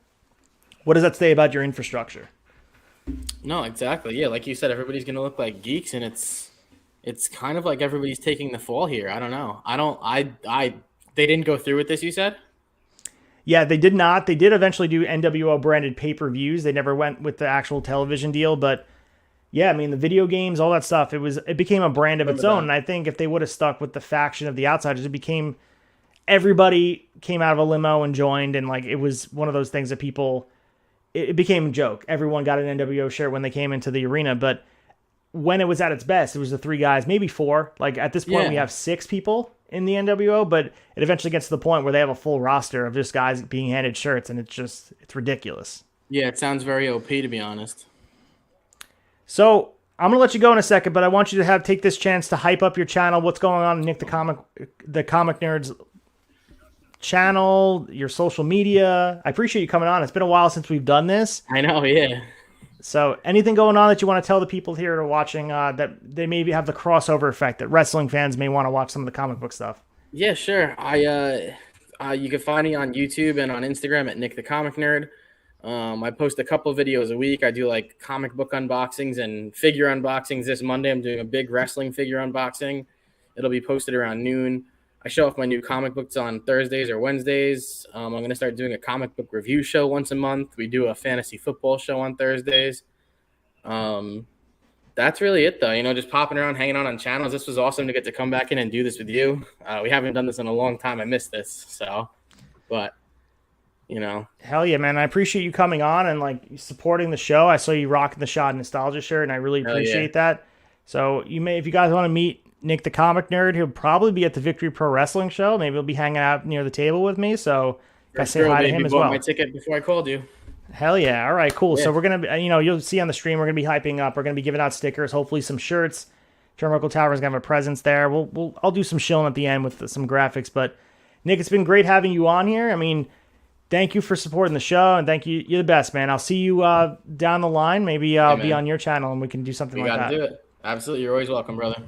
what does that say about your infrastructure? No, exactly. Yeah, like you said, everybody's going to look like geeks, and it's kind of like everybody's taking the fall here. I don't know. They didn't go through with this, you said? Yeah, they did not. They did eventually do NWO branded pay-per-views. They never went with the actual television deal, but yeah, I mean, the video games, all that stuff, it became a brand of its own. And I think if they would have stuck with the faction of the Outsiders, everybody came out of a limo and joined, and like it was one of those things that people, it became a joke. Everyone got an NWO shirt when they came into the arena, but when it was at its best, it was the three guys, maybe four. Like at this point, we have 6 people in the NWO, but it eventually gets to the point where they have a full roster of just guys being handed shirts, and it's ridiculous. Yeah, it sounds very OP, to be honest. So I'm gonna let you go in a second, but I want you to take this chance to hype up your channel. What's going on, Nick the Comic Nerds channel, your social media. I appreciate you coming on. It's been a while since we've done this. I know, yeah. So anything going on that you want to tell the people here that are watching that they maybe have the crossover effect, that wrestling fans may want to watch some of the comic book stuff? Yeah, sure. You can find me on YouTube and on Instagram at Nick the Comic Nerd. I post a couple videos a week. I do like comic book unboxings and figure unboxings. This Monday, I'm doing a big wrestling figure unboxing. It'll be posted around noon. I show off my new comic books on Thursdays or Wednesdays. I'm going to start doing a comic book review show once a month. We do a fantasy football show on Thursdays. That's really it, though. Just popping around, hanging out on channels. This was awesome to get to come back in and do this with you. We haven't done this in a long time. I missed this. But Hell yeah, man. I appreciate you coming on and like supporting the show. I saw you rocking the Shot Nostalgia shirt, and I really appreciate that. So if you guys want to meet Nick the Comic Nerd, he'll probably be at the Victory Pro Wrestling show. Maybe he'll be hanging out near the table with me. So I say hi to him as well. My ticket before I called you. Hell yeah. All right, cool. Yeah. So we're going to, you'll see on the stream, we're going to be hyping up. We're going to be giving out stickers, hopefully some shirts. Turnbuckle Tower is going to have a presence there. I'll do some shilling at the end with some graphics. But Nick, it's been great having you on here. I mean, thank you for supporting the show, and thank you. You're the best, man. I'll see you down the line. Maybe I'll be on your channel and we can do something like that. You got to do it. Absolutely. You're always welcome, brother.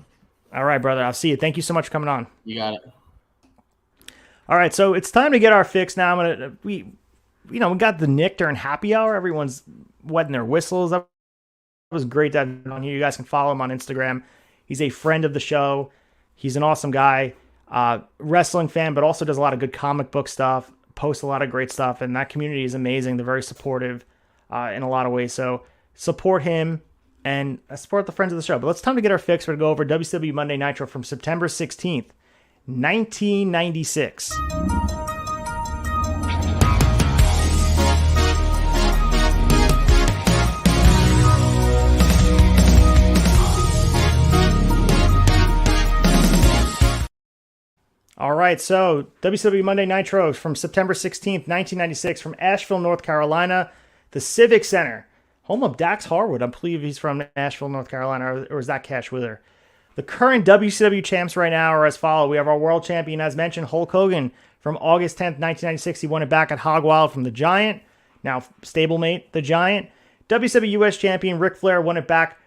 All right, brother. I'll see you. Thank you so much for coming on. You got it. All right, so it's time to get our fix now. We got the Nick during happy hour. Everyone's wetting their whistles. That was great to have him on here. You guys can follow him on Instagram. He's a friend of the show. He's an awesome guy, wrestling fan, but also does a lot of good comic book stuff, posts a lot of great stuff, and that community is amazing. They're very supportive in a lot of ways. So support him and support the friends of the show. But it's time to get our fix. We're going to go over WCW Monday Nitro from September 16th, 1996. All right, so WCW Monday Nitro from September 16th, 1996, from Asheville, North Carolina, the Civic Center, home of Dax Harwood. I believe he's from Asheville, North Carolina, or is that Cash Wither? The current WCW champs right now are as follows. We have our world champion, as mentioned, Hulk Hogan, from August 10th, 1996. He won it back at Hog Wild from the Giant, now stablemate, the Giant. WCW US champion Ric Flair won it back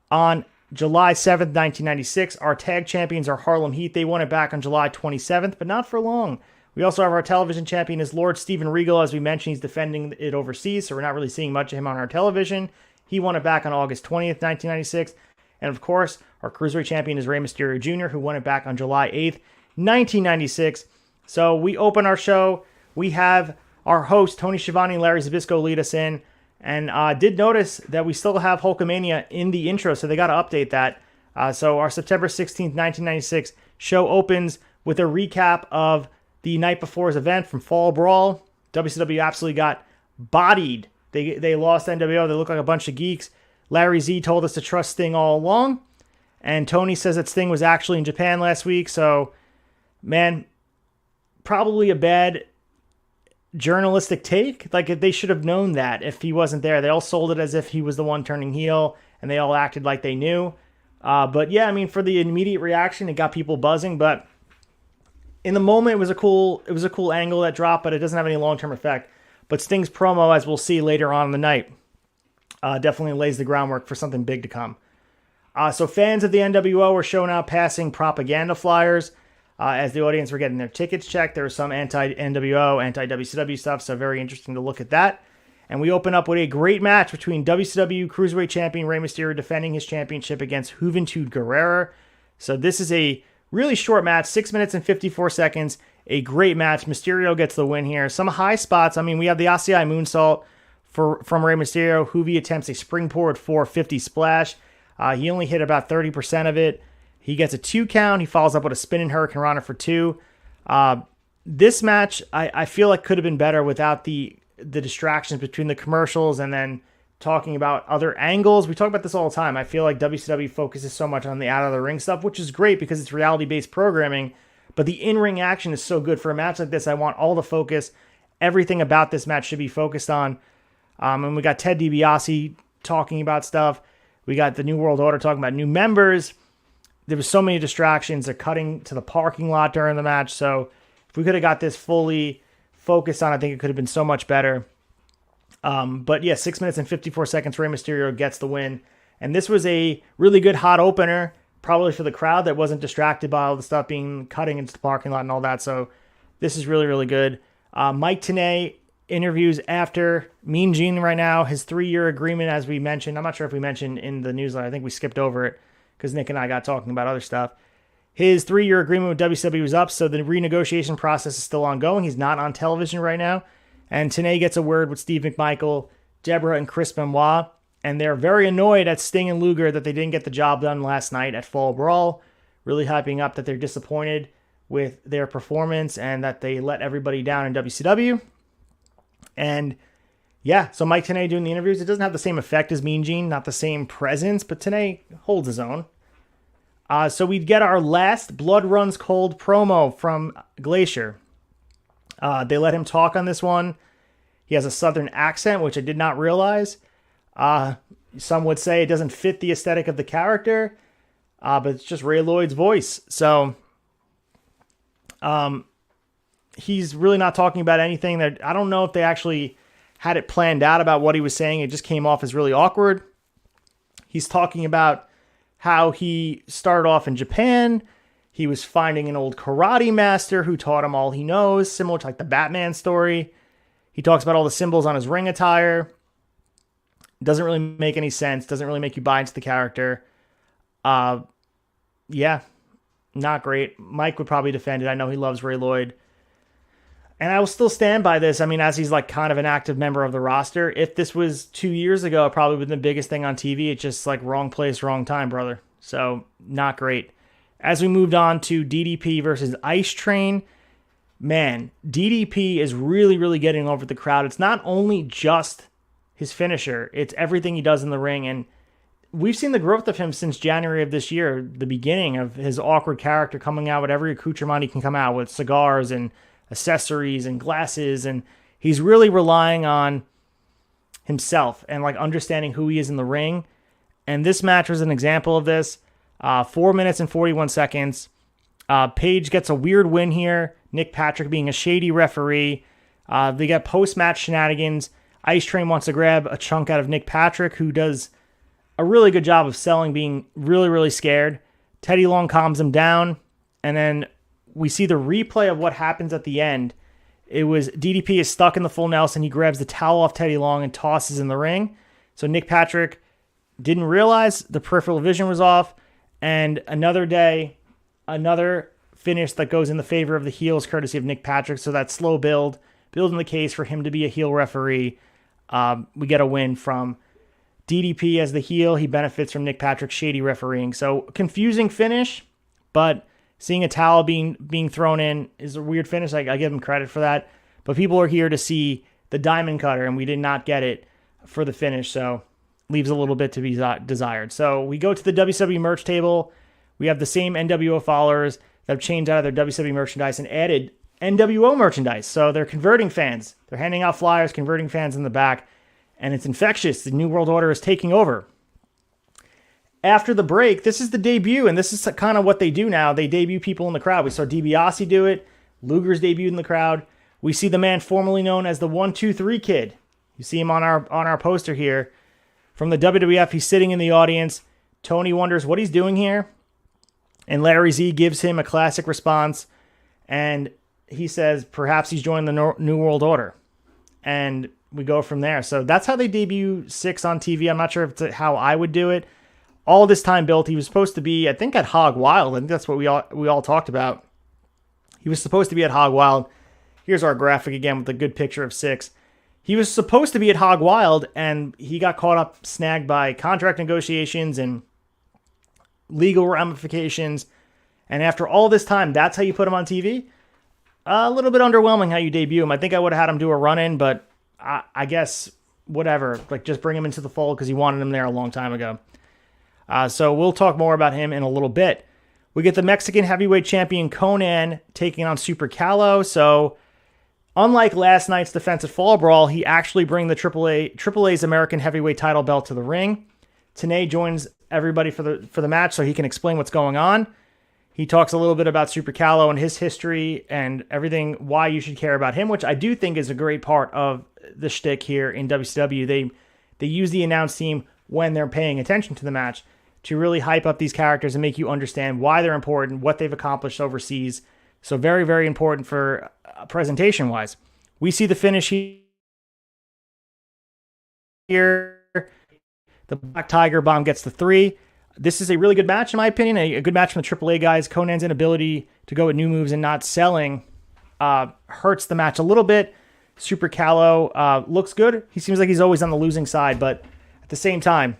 on July 7th, 1996. Our tag champions are Harlem Heat. They won it back on July 27th, but not for long. We also have our television champion is Lord Steven Regal. As we mentioned, he's defending it overseas, so we're not really seeing much of him on our television. He won it back on August 20th, 1996. And of course, our Cruiserweight champion is Rey Mysterio Jr., who won it back on July 8th, 1996. So we open our show. We have our host, Tony Schiavone and Larry Zbyszko, lead us in. And did notice that we still have Hulkamania in the intro, so they got to update that. So our September 16th, 1996 show opens with a recap of the night before's event from Fall Brawl. WCW absolutely got bodied. They lost NWO. They look like a bunch of geeks. Larry Z told us to trust Sting all along. And Tony says that Sting was actually in Japan last week. So, man, probably a bad journalistic take. Like, they should have known that if he wasn't there. They all sold it as if he was the one turning heel, and they all acted like they knew. But yeah, I mean, for the immediate reaction, it got people buzzing. But in the moment, it was a cool angle that dropped, but it doesn't have any long-term effect. But Sting's promo, as we'll see later on in the night, definitely lays the groundwork for something big to come. So fans of the NWO were shown out passing propaganda flyers as the audience were getting their tickets checked. There was some anti-NWO, anti-WCW stuff, so very interesting to look at that. And we open up with a great match between WCW Cruiserweight Champion Rey Mysterio defending his championship against Juventud Guerrera. So this is a really short match, 6 minutes and 54 seconds. A great match. Mysterio gets the win here. Some high spots. I mean, we have the Asai moonsault from Rey Mysterio. Juvi attempts a springboard 450 splash. He only hit about 30% of it. He gets a 2 count. He follows up with a spinning Hurricane Rana for 2. This match, I feel like could have been better without the distractions between the commercials and then talking about other angles. We talk about this all the time. I feel like WCW focuses so much on the out-of-the-ring stuff, which is great because it's reality-based programming, but the in-ring action is so good. For a match like this, I want all the focus. Everything about this match should be focused on. And we got Ted DiBiase talking about stuff. We got the New World Order talking about new members. There was so many distractions. They're cutting to the parking lot during the match. So if we could have got this fully focused on, I think it could have been so much better. But yeah, 6 minutes and 54 seconds, Rey Mysterio gets the win. And this was a really good hot opener, probably for the crowd that wasn't distracted by all the stuff being cutting into the parking lot and all that. So this is really, really good. Mike Tenay interviews after Mean Gene right now. His 3-year agreement, as we mentioned. I'm not sure if we mentioned in the newsletter. I think we skipped over it because Nick and I got talking about other stuff. His 3-year agreement with WCW was up, so the renegotiation process is still ongoing. He's not on television right now. And Tenay gets a word with Steve Mcmichael, Deborah, and Chris Benoit. And they're very annoyed at Sting and Luger that they didn't get the job done last night at Fall Brawl. Really hyping up that they're disappointed with their performance and that they let everybody down in WCW. And yeah, so Mike Tenay doing the interviews. It doesn't have the same effect as Mean Gene, not the same presence, but Tenay holds his own. So we get our last Blood Runs Cold promo from Glacier. They let him talk on this one. He has a southern accent, which I did not realize. Some would say it doesn't fit the aesthetic of the character, but it's just Ray Lloyd's voice. So he's really not talking about anything that I don't know if they actually had it planned out about what he was saying. It just came off as really awkward. He's talking about how he started off in Japan. He was finding an old karate master who taught him all he knows, similar to like the Batman story. He talks about all the symbols on his ring attire. Doesn't really make any sense. Doesn't really make you buy into the character. Yeah, not great. Mike would probably defend it. I know he loves Ray Lloyd. And I will still stand by this. I mean, as he's like kind of an active member of the roster. If this was 2 years ago, it probably would have been the biggest thing on TV. It's just like wrong place, wrong time, brother. So not great. As we moved on to DDP versus Ice Train, man, DDP is really, really getting over the crowd. It's not only just his finisher, it's everything he does in the ring. And we've seen the growth of him since January of this year, the beginning of his awkward character coming out with every accoutrement he can come out with, cigars and accessories and glasses. And he's really relying on himself and like understanding who he is in the ring. And this match was an example of this. 4 minutes and 41 seconds. Page gets a weird win here. Nick Patrick being a shady referee. They get post-match shenanigans. Ice Train wants to grab a chunk out of Nick Patrick, who does a really good job of selling being really, really scared. Teddy Long calms him down, and then we see the replay of what happens at the end. It was DDP is stuck in the full Nelson. He grabs the towel off Teddy Long and tosses in the ring. So Nick Patrick didn't realize the peripheral vision was off. And another day, another finish that goes in the favor of the heels, courtesy of Nick Patrick. So that slow building the case for him to be a heel referee. We get a win from DDP as the heel. He benefits from Nick Patrick's shady refereeing. So confusing finish, but seeing a towel being thrown in is a weird finish. I give him credit for that. But people are here to see the diamond cutter, and we did not get it for the finish, so leaves a little bit to be desired. So we go to the WCW merch table. We have the same NWO followers that have changed out of their WCW merchandise and added NWO merchandise. So they're converting fans. They're handing out flyers, converting fans in the back, and it's infectious. The New World Order is taking over. After the break, this is the debut, and this is kind of what they do now. They debut people in the crowd. We saw DiBiase do it. Luger's debuted in the crowd. We see the man formerly known as the 1-2-3 Kid. You see him on our poster here. From the WWF, he's sitting in the audience. Tony wonders what he's doing here. And Larry Z gives him a classic response. And he says perhaps he's joined the New World Order. And we go from there. So that's how they debut SYXX on TV. I'm not sure if it's how I would do it. All this time built, he was supposed to be, I think, at Hog Wild. I think that's what we all talked about. He was supposed to be at Hog Wild. Here's our graphic again with a good picture of SYXX. He was supposed to be at Hog Wild, and he got caught up, snagged by contract negotiations and legal ramifications. And after all this time, that's how you put him on TV? A little bit underwhelming how you debut him. I think I would have had him do a run-in, but I guess whatever. Like, just bring him into the fold because he wanted him there a long time ago. So we'll talk more about him in a little bit. We get the Mexican heavyweight champion Conan taking on Super Calo. So unlike last night's defense at Fall Brawl, he actually brings the AAA's American heavyweight title belt to the ring. Tenay joins everybody for the match so he can explain what's going on. He talks a little bit about Super Calo and his history and everything, why you should care about him, which I do think is a great part of the shtick here in WCW. They use the announce team when they're paying attention to the match to really hype up these characters and make you understand why they're important, what they've accomplished overseas. So very, very important for presentation-wise. We see the finish here. The Black Tiger Bomb gets the 3. This is a really good match, in my opinion. A good match from the AAA guys. Conan's inability to go with new moves and not selling hurts the match a little bit. Super Calo looks good. He seems like he's always on the losing side, but at the same time,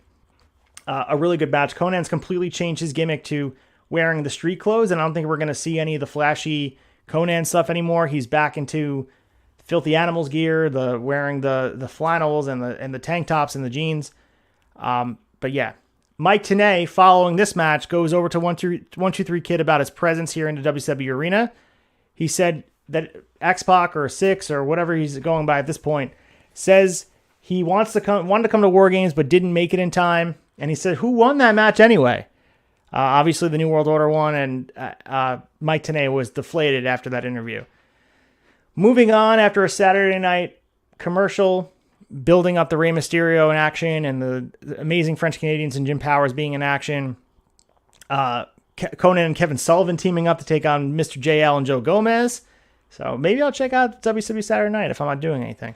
a really good match. Conan's completely changed his gimmick to wearing the street clothes, and I don't think we're going to see any of the flashy Conan stuff anymore. He's back into Filthy Animals gear, wearing the flannels and the tank tops and the jeans. But yeah, Mike Tenay, following this match, goes over to 1-2-3 Kid about his presence here in the WCW arena. He said that X-Pac or SYXX or whatever he's going by at this point says he wanted to come to War Games but didn't make it in time. And he said, who won that match anyway? Obviously, the New World Order won, and Mike Tenay was deflated after that interview. Moving on, after a Saturday night commercial, building up the Rey Mysterio in action and the amazing French Canadians and Jim Powers being in action. Conan and Kevin Sullivan teaming up to take on Mr. JL and Joe Gomez. So maybe I'll check out WCW Saturday Night if I'm not doing anything.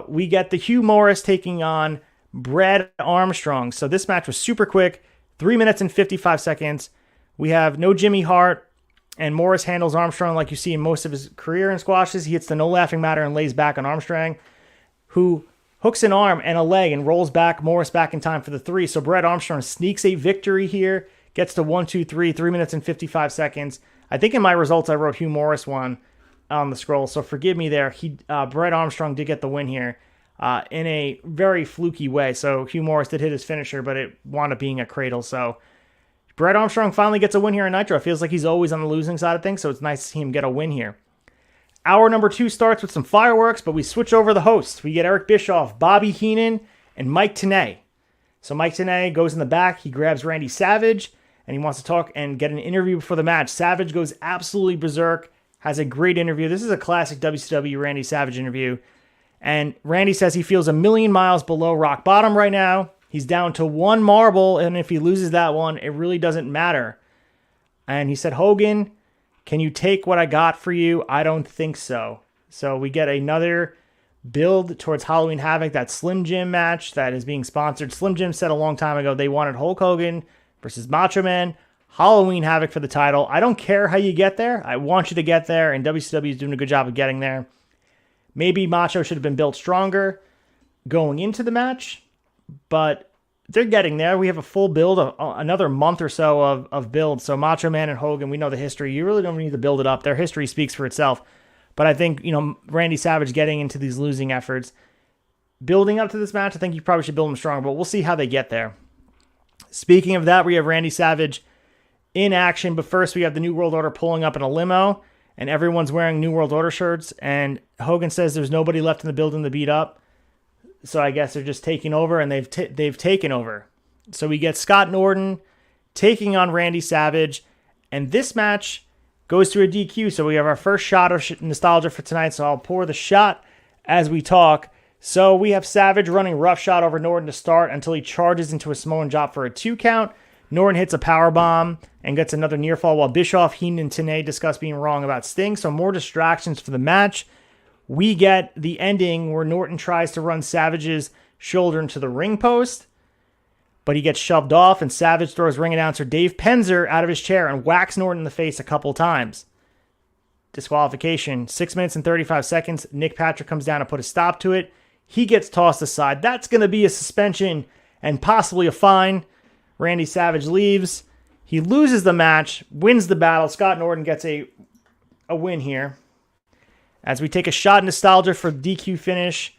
We get the Hugh Morris taking on Brad Armstrong. So this match was super quick, 3 minutes and 55 seconds. We have no Jimmy Hart, and Morris handles Armstrong like you see in most of his career in squashes. He hits the no laughing matter and lays back on Armstrong, who hooks an arm and a leg and rolls back Morris back in time for the 3. So Brad Armstrong sneaks a victory here, gets to 1-2-3, 3 minutes and 55 seconds. I think in my results I wrote Hugh Morris won on the scroll, so forgive me there. Brad Armstrong did get the win here. In a very fluky way. So Hugh Morris did hit his finisher, but it wound up being a cradle. So Brad Armstrong finally gets a win here in Nitro. It feels like he's always on the losing side of things, so it's nice to see him get a win here. Hour number 2 starts with some fireworks, but we switch over the hosts. We get Eric Bischoff, Bobby Heenan, and Mike Tenay. So Mike Tenay goes in the back. He grabs Randy Savage, and he wants to talk and get an interview before the match. Savage goes absolutely berserk, has a great interview. This is a classic WCW Randy Savage interview. And Randy says he feels a million miles below rock bottom right now. He's down to one marble, and if he loses that one, it really doesn't matter. And he said, Hogan, can you take what I got for you? I don't think so. So we get another build towards Halloween Havoc, that Slim Jim match that is being sponsored. Slim Jim said a long time ago they wanted Hulk Hogan versus Macho Man, Halloween Havoc for the title. I don't care how you get there. I want you to get there, and WCW is doing a good job of getting there. Maybe Macho should have been built stronger going into the match, but they're getting there. We have a full build, another month or so of build. So Macho Man and Hogan, we know the history. You really don't need to build it up. Their history speaks for itself. But I think, Randy Savage getting into these losing efforts, building up to this match, I think you probably should build them stronger, but we'll see how they get there. Speaking of that, we have Randy Savage in action, but first we have the New World Order pulling up in a limo, and everyone's wearing New World Order shirts, and Hogan says there's nobody left in the building to beat up. So I guess they're just taking over, and they've taken over. So we get Scott Norton taking on Randy Savage, and this match goes to a DQ. So we have our first shot of nostalgia for tonight, so I'll pour the shot as we talk. So we have Savage running roughshod over Norton to start until he charges into a Samoan drop for a 2 count. Norton hits a powerbomb and gets another near fall while Bischoff, Heenan, and Tenay discuss being wrong about Sting. So more distractions for the match. We get the ending where Norton tries to run Savage's shoulder into the ring post, but he gets shoved off, and Savage throws ring announcer Dave Penzer out of his chair and whacks Norton in the face a couple times. Disqualification. 6 minutes and 35 seconds. Nick Patrick comes down to put a stop to it. He gets tossed aside. That's going to be a suspension and possibly a fine. Randy Savage leaves. He loses the match, wins the battle. Scott Norton gets a win here. As we take a shot of nostalgia for the DQ finish.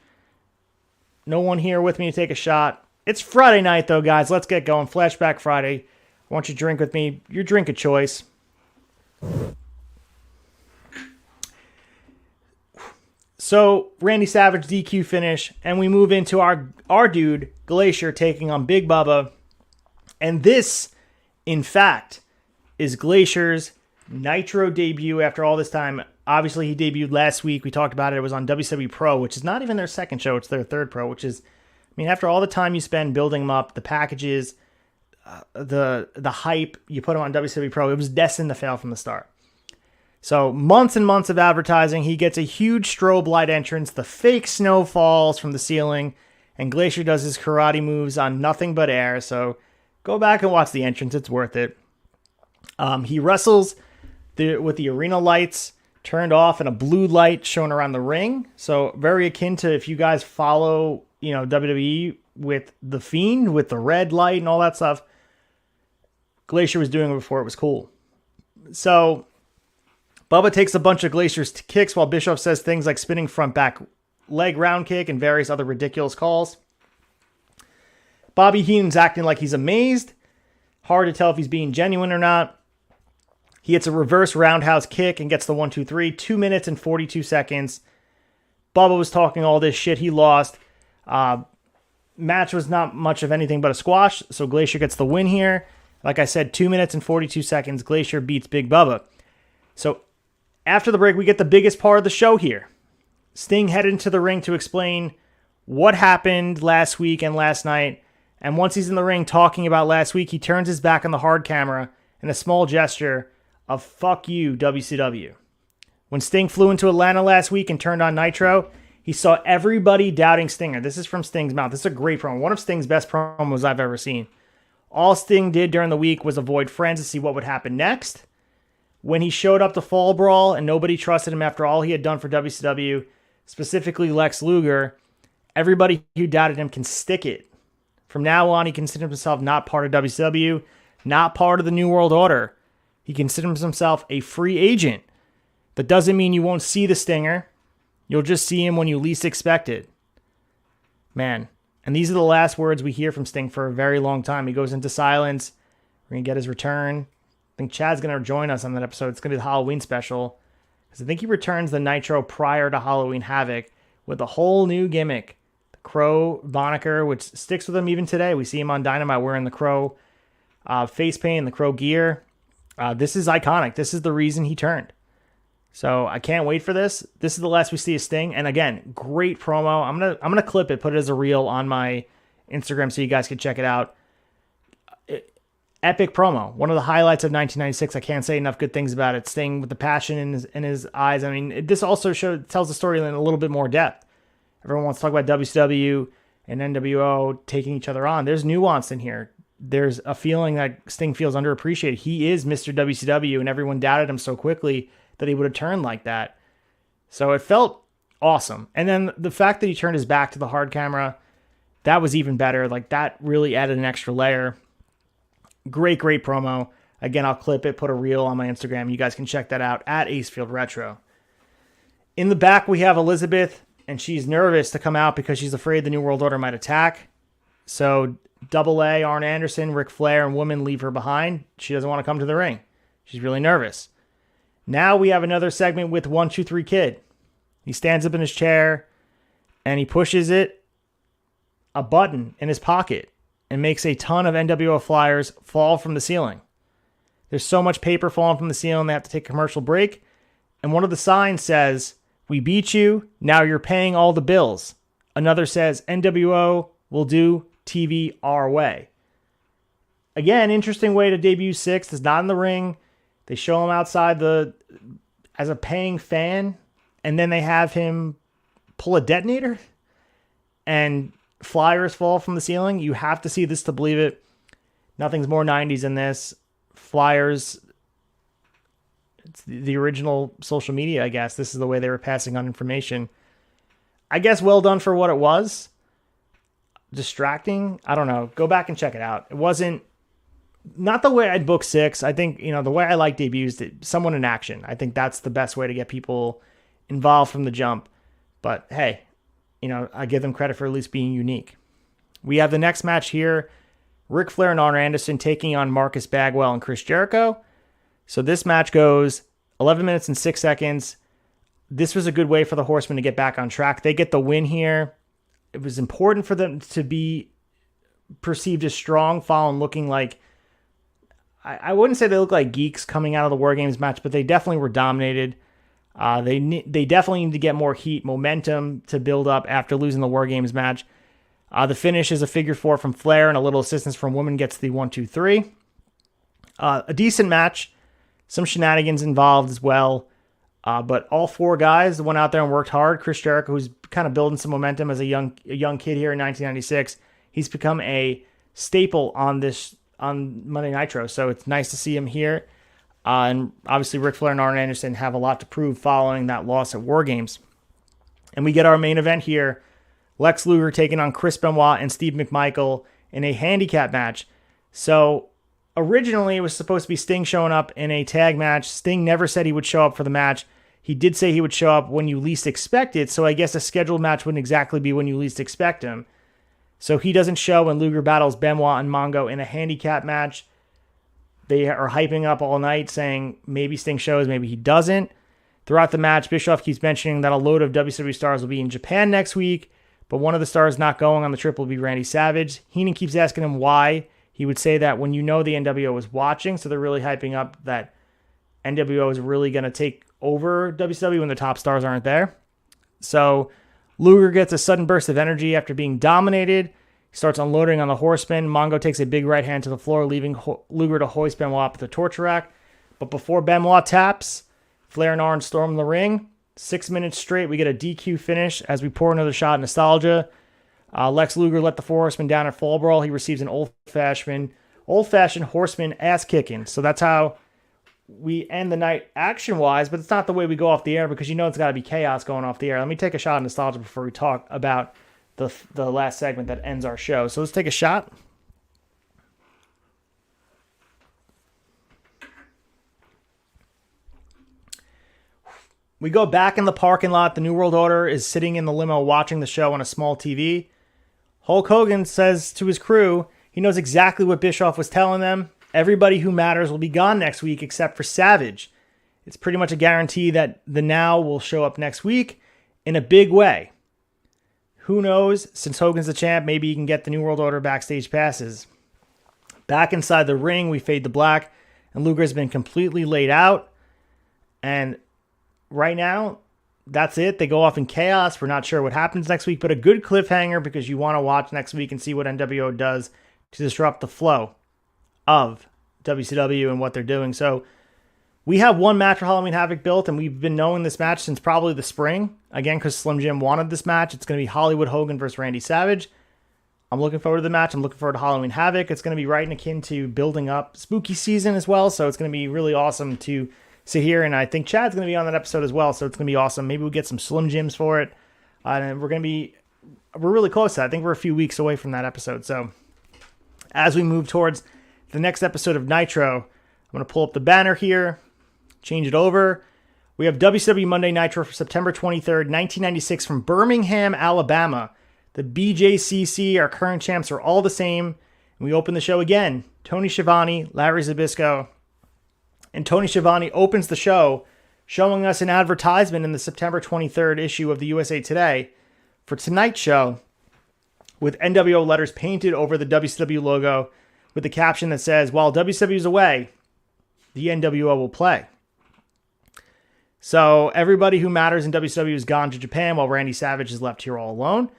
No one here with me to take a shot. It's Friday night, though, guys. Let's get going. Flashback Friday. I want you to drink with me. Your drink of choice. So, Randy Savage DQ finish, and we move into our dude, Glacier, taking on Big Bubba. And this, in fact, is Glacier's Nitro debut after all this time. Obviously, he debuted last week. We talked about it. It was on WCW Pro, which is not even their second show. It's their third Pro, which is, after all the time you spend building them up, the packages, the hype, you put him on WCW Pro, it was destined to fail from the start. So months and months of advertising. He gets a huge strobe light entrance. The fake snow falls from the ceiling, and Glacier does his karate moves on nothing but air. So go back and watch the entrance. It's worth it. He wrestles with the arena lights turned off and a blue light shown around the ring. So very akin to if you guys follow, WWE with The Fiend, with the red light and all that stuff. Glacier was doing it before it was cool. So Bubba takes a bunch of Glacier's kicks while Bischoff says things like spinning front back leg round kick and various other ridiculous calls. Bobby Heenan's acting like he's amazed. Hard to tell if he's being genuine or not. He hits a reverse roundhouse kick and gets the 1-2-3. 2 minutes and 42 seconds. Bubba was talking all this shit. He lost. Match was not much of anything but a squash, so Glacier gets the win here. Like I said, 2 minutes and 42 seconds. Glacier beats Big Bubba. So after the break, we get the biggest part of the show here. Sting headed into the ring to explain what happened last week and last night. And once he's in the ring talking about last week, he turns his back on the hard camera in a small gesture of fuck you, WCW. When Sting flew into Atlanta last week and turned on Nitro, he saw everybody doubting Stinger. This is from Sting's mouth. This is a great promo. One of Sting's best promos I've ever seen. All Sting did during the week was avoid friends to see what would happen next. When he showed up to Fall Brawl and nobody trusted him after all he had done for WCW, specifically Lex Luger, everybody who doubted him can stick it. From now on, he considers himself not part of WCW, not part of the New World Order. He considers himself a free agent. That doesn't mean you won't see the Stinger. You'll just see him when you least expect it. Man, and these are the last words we hear from Sting for a very long time. He goes into silence. We're going to get his return. I think Chad's going to join us on that episode. It's going to be the Halloween special. Because I think he returns the Nitro prior to Halloween Havoc with a whole new gimmick. The Crow moniker, which sticks with him even today. We see him on Dynamite wearing the Crow face paint, the Crow gear. This is iconic. This is the reason he turned. So I can't wait for this. This is the last we see of Sting. And again, great promo. I'm gonna clip it, put it as a reel on my Instagram so you guys can check it out. Epic promo. One of the highlights of 1996. I can't say enough good things about it. Sting with the passion in his eyes. I mean, this also tells the story in a little bit more depth. Everyone wants to talk about WCW and NWO taking each other on. There's nuance in here. There's a feeling that Sting feels underappreciated. He is Mr. WCW, and everyone doubted him so quickly that he would have turned like that. So it felt awesome. And then the fact that he turned his back to the hard camera, that was even better. Like, that really added an extra layer. Great promo. Again, I'll clip it, put a reel on my Instagram. You guys can check that out at Acefield Retro. In the back, we have Elizabeth, and she's nervous to come out because she's afraid the New World Order might attack. So Double A, Arn Anderson, Ric Flair, and Woman leave her behind. She doesn't want to come to the ring. She's really nervous. Now we have another segment with 1-2-3 Kid. He stands up in his chair, and he pushes a button in his pocket and makes a ton of NWO flyers fall from the ceiling. There's so much paper falling from the ceiling, they have to take a commercial break. And one of the signs says, "We beat you, now you're paying all the bills." Another says, "NWO will do TV our way." Again, interesting way to debut SYXX. It's not in the ring. They show him outside as a paying fan, and then they have him pull a detonator and flyers fall from the ceiling. You have to see this to believe it. Nothing's more 90s than this. Flyers, it's the original social media, I guess. This is the way they were passing on information. I guess well done for what it was. Distracting? I don't know. Go back and check it out. It wasn't, not the way I'd book SYXX. I think, the way I like debuts, someone in action. I think that's the best way to get people involved from the jump. But hey, I give them credit for at least being unique. We have the next match here. Ric Flair and Arn Anderson taking on Marcus Bagwell and Chris Jericho. So this match goes 11 minutes and 6 seconds. This was a good way for the Horsemen to get back on track. They get the win here. It was important for them to be perceived as strong, following looking like, I wouldn't say they look like geeks coming out of the War Games match, but they definitely were dominated. They definitely need to get more heat, momentum to build up after losing the War Games match. The finish is a figure 4 from Flair, and a little assistance from Woman gets the 1-2-3. A decent match. Some shenanigans involved as well. But all 4 guys went out there and worked hard. Chris Jericho, who's kind of building some momentum as a young kid here in 1996, he's become a staple on Monday Nitro. So it's nice to see him here. And obviously Ric Flair and Arn Anderson have a lot to prove following that loss at War Games. And we get our main event here. Lex Luger taking on Chris Benoit and Steve Mcmichael in a handicap match. So originally it was supposed to be Sting showing up in a tag match. Sting never said he would show up for the match. He did say he would show up when you least expect it. So I guess a scheduled match wouldn't exactly be when you least expect him. So he doesn't show when Luger battles Benoit and Mongo in a handicap match. They are hyping up all night, saying maybe Sting shows, maybe he doesn't. Throughout the match, Bischoff keeps mentioning that a load of WCW stars will be in Japan next week, but one of the stars not going on the trip will be Randy Savage. Heenan keeps asking him why. He would say that when the NWO is watching, so they're really hyping up that NWO is really going to take over WCW when the top stars aren't there. So Luger gets a sudden burst of energy after being dominated. He starts unloading on the Horseman. Mongo takes a big right hand to the floor, leaving Luger to hoist Benoit up the torture rack. But before Benoit taps, Flair and Arn storm the ring. 6 minutes straight, we get a DQ finish as we pour another shot of nostalgia. Lex Luger let the 4 Horsemen down at Fall Brawl. He receives an old-fashioned Horseman ass-kicking. So that's how we end the night action-wise, but it's not the way we go off the air because it's got to be chaos going off the air. Let me take a shot of nostalgia before we talk about the last segment that ends our show. So let's take a shot. We go back in the parking lot. The New World Order is sitting in the limo watching the show on a small TV. Hulk Hogan says to his crew, he knows exactly what Bischoff was telling them. Everybody who matters will be gone next week except for Savage. It's pretty much a guarantee that the Now will show up next week in a big way. Who knows? Since Hogan's the champ, maybe he can get the New World Order backstage passes. Back inside the ring, we fade to black, and Luger has been completely laid out. And right now, that's it. They go off in chaos. We're not sure what happens next week, but a good cliffhanger because you want to watch next week and see what NWO does to disrupt the flow of WCW and what they're doing. So we have one match for Halloween Havoc built, and we've been knowing this match since probably the spring. Again, because Slim Jim wanted this match. It's going to be Hollywood Hogan versus Randy Savage. I'm looking forward to the match. I'm looking forward to Halloween Havoc. It's going to be right and akin to building up spooky season as well. So it's going to be really awesome to sit here. And I think Chad's going to be on that episode as well. So it's going to be awesome. Maybe we'll get some Slim Jims for it. And we're really close to that. I think we're a few weeks away from that episode. So as we move towards the next episode of Nitro, I'm going to pull up the banner here, change it over. We have WCW Monday Nitro for September 23rd, 1996 from Birmingham, Alabama. The BJCC, our current champs, are all the same. And we open the show again. Tony Schiavone, Larry Zbyszko. And Tony Schiavone opens the show showing us an advertisement in the September 23rd issue of the USA Today for tonight's show with NWO letters painted over the WCW logo with the caption that says, "While WCW is away, the NWO will play." So everybody who matters in WCW has gone to Japan while Randy Savage is left here all alone.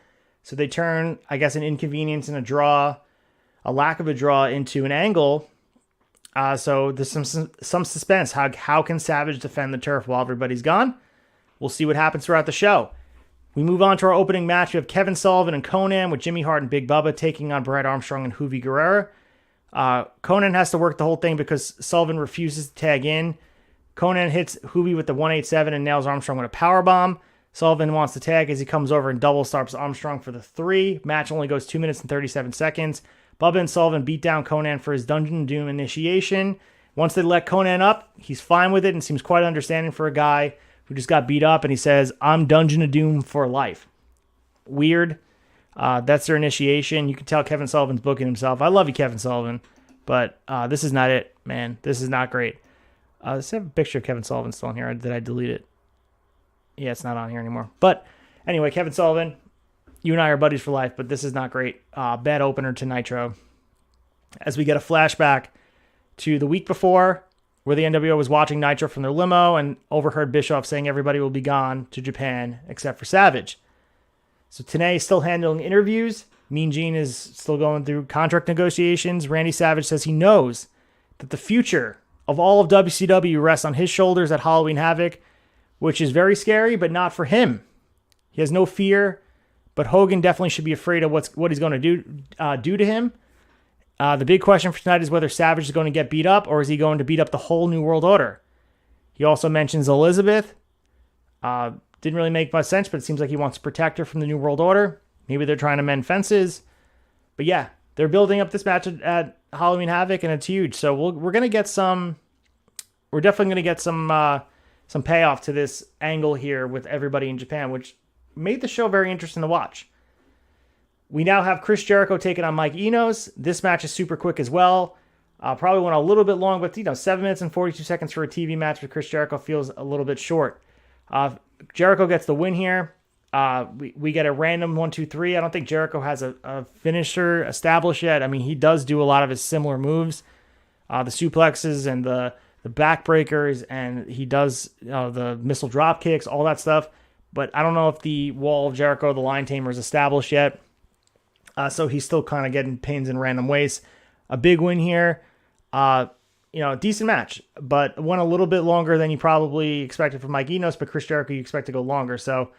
So they turn, I guess, an inconvenience and a lack of a draw into an angle. So there's some suspense. How can Savage defend the turf while everybody's gone? We'll see what happens throughout the show. We move on to our opening match. We have Kevin Sullivan and Conan with Jimmy Hart and Big Bubba taking on Bret Armstrong and Juvi Guerrera. Conan has to work the whole thing because Sullivan refuses to tag in. Conan hits Juvi with the 187 and nails Armstrong with a powerbomb. Sullivan wants to tag as he comes over and double stops Armstrong for the 3. Match only goes 2 minutes and 37 seconds. Bubba and Sullivan beat down Conan for his Dungeon of Doom initiation. Once they let Conan up, he's fine with it and seems quite understanding for a guy who just got beat up, and he says, "I'm Dungeon of Doom for life." Weird. That's their initiation. You can tell Kevin Sullivan's booking himself. I love you, Kevin Sullivan, but this is not it, man. This is not great. Let's have a picture of Kevin Sullivan still on here. Did I delete it? Yeah, it's not on here anymore. But anyway, Kevin Sullivan, you and I are buddies for life, but this is not great. Bad opener to Nitro. As we get a flashback to the week before, where the NWO was watching Nitro from their limo and overheard Bischoff saying everybody will be gone to Japan except for Savage. So Tenay is still handling interviews. Mean Gene is still going through contract negotiations. Randy Savage says he knows that the future of all of WCW rests on his shoulders at Halloween Havoc, which is very scary, but not for him. He has no fear, but Hogan definitely should be afraid of what he's going to do to him. The big question for tonight is whether Savage is going to get beat up, or is he going to beat up the whole New World Order? He also mentions Elizabeth. Didn't really make much sense, but it seems like he wants to protect her from the New World Order. Maybe they're trying to mend fences. But yeah, they're building up this match at Halloween Havoc, and it's huge. So we're going to get some... We're definitely going to get some payoff to this angle here with everybody in Japan, which made the show very interesting to watch. We now have Chris Jericho taking on Mike Enos. This match is super quick as well. Probably went a little bit long, but 7 minutes and 42 seconds for a TV match with Chris Jericho feels a little bit short. Jericho gets the win here. We get a random 1, 2, 3. I don't think Jericho has a finisher established yet. I mean, he does do a lot of his similar moves, the suplexes and the backbreakers, and he does the missile drop kicks, all that stuff. But I don't know if the Wall of Jericho, the Line Tamer, is established yet. So he's still kind of getting pins in random ways. A big win here. Decent match, but went a little bit longer than you probably expected from Mike Enos, but Chris Jericho you expect to go longer. So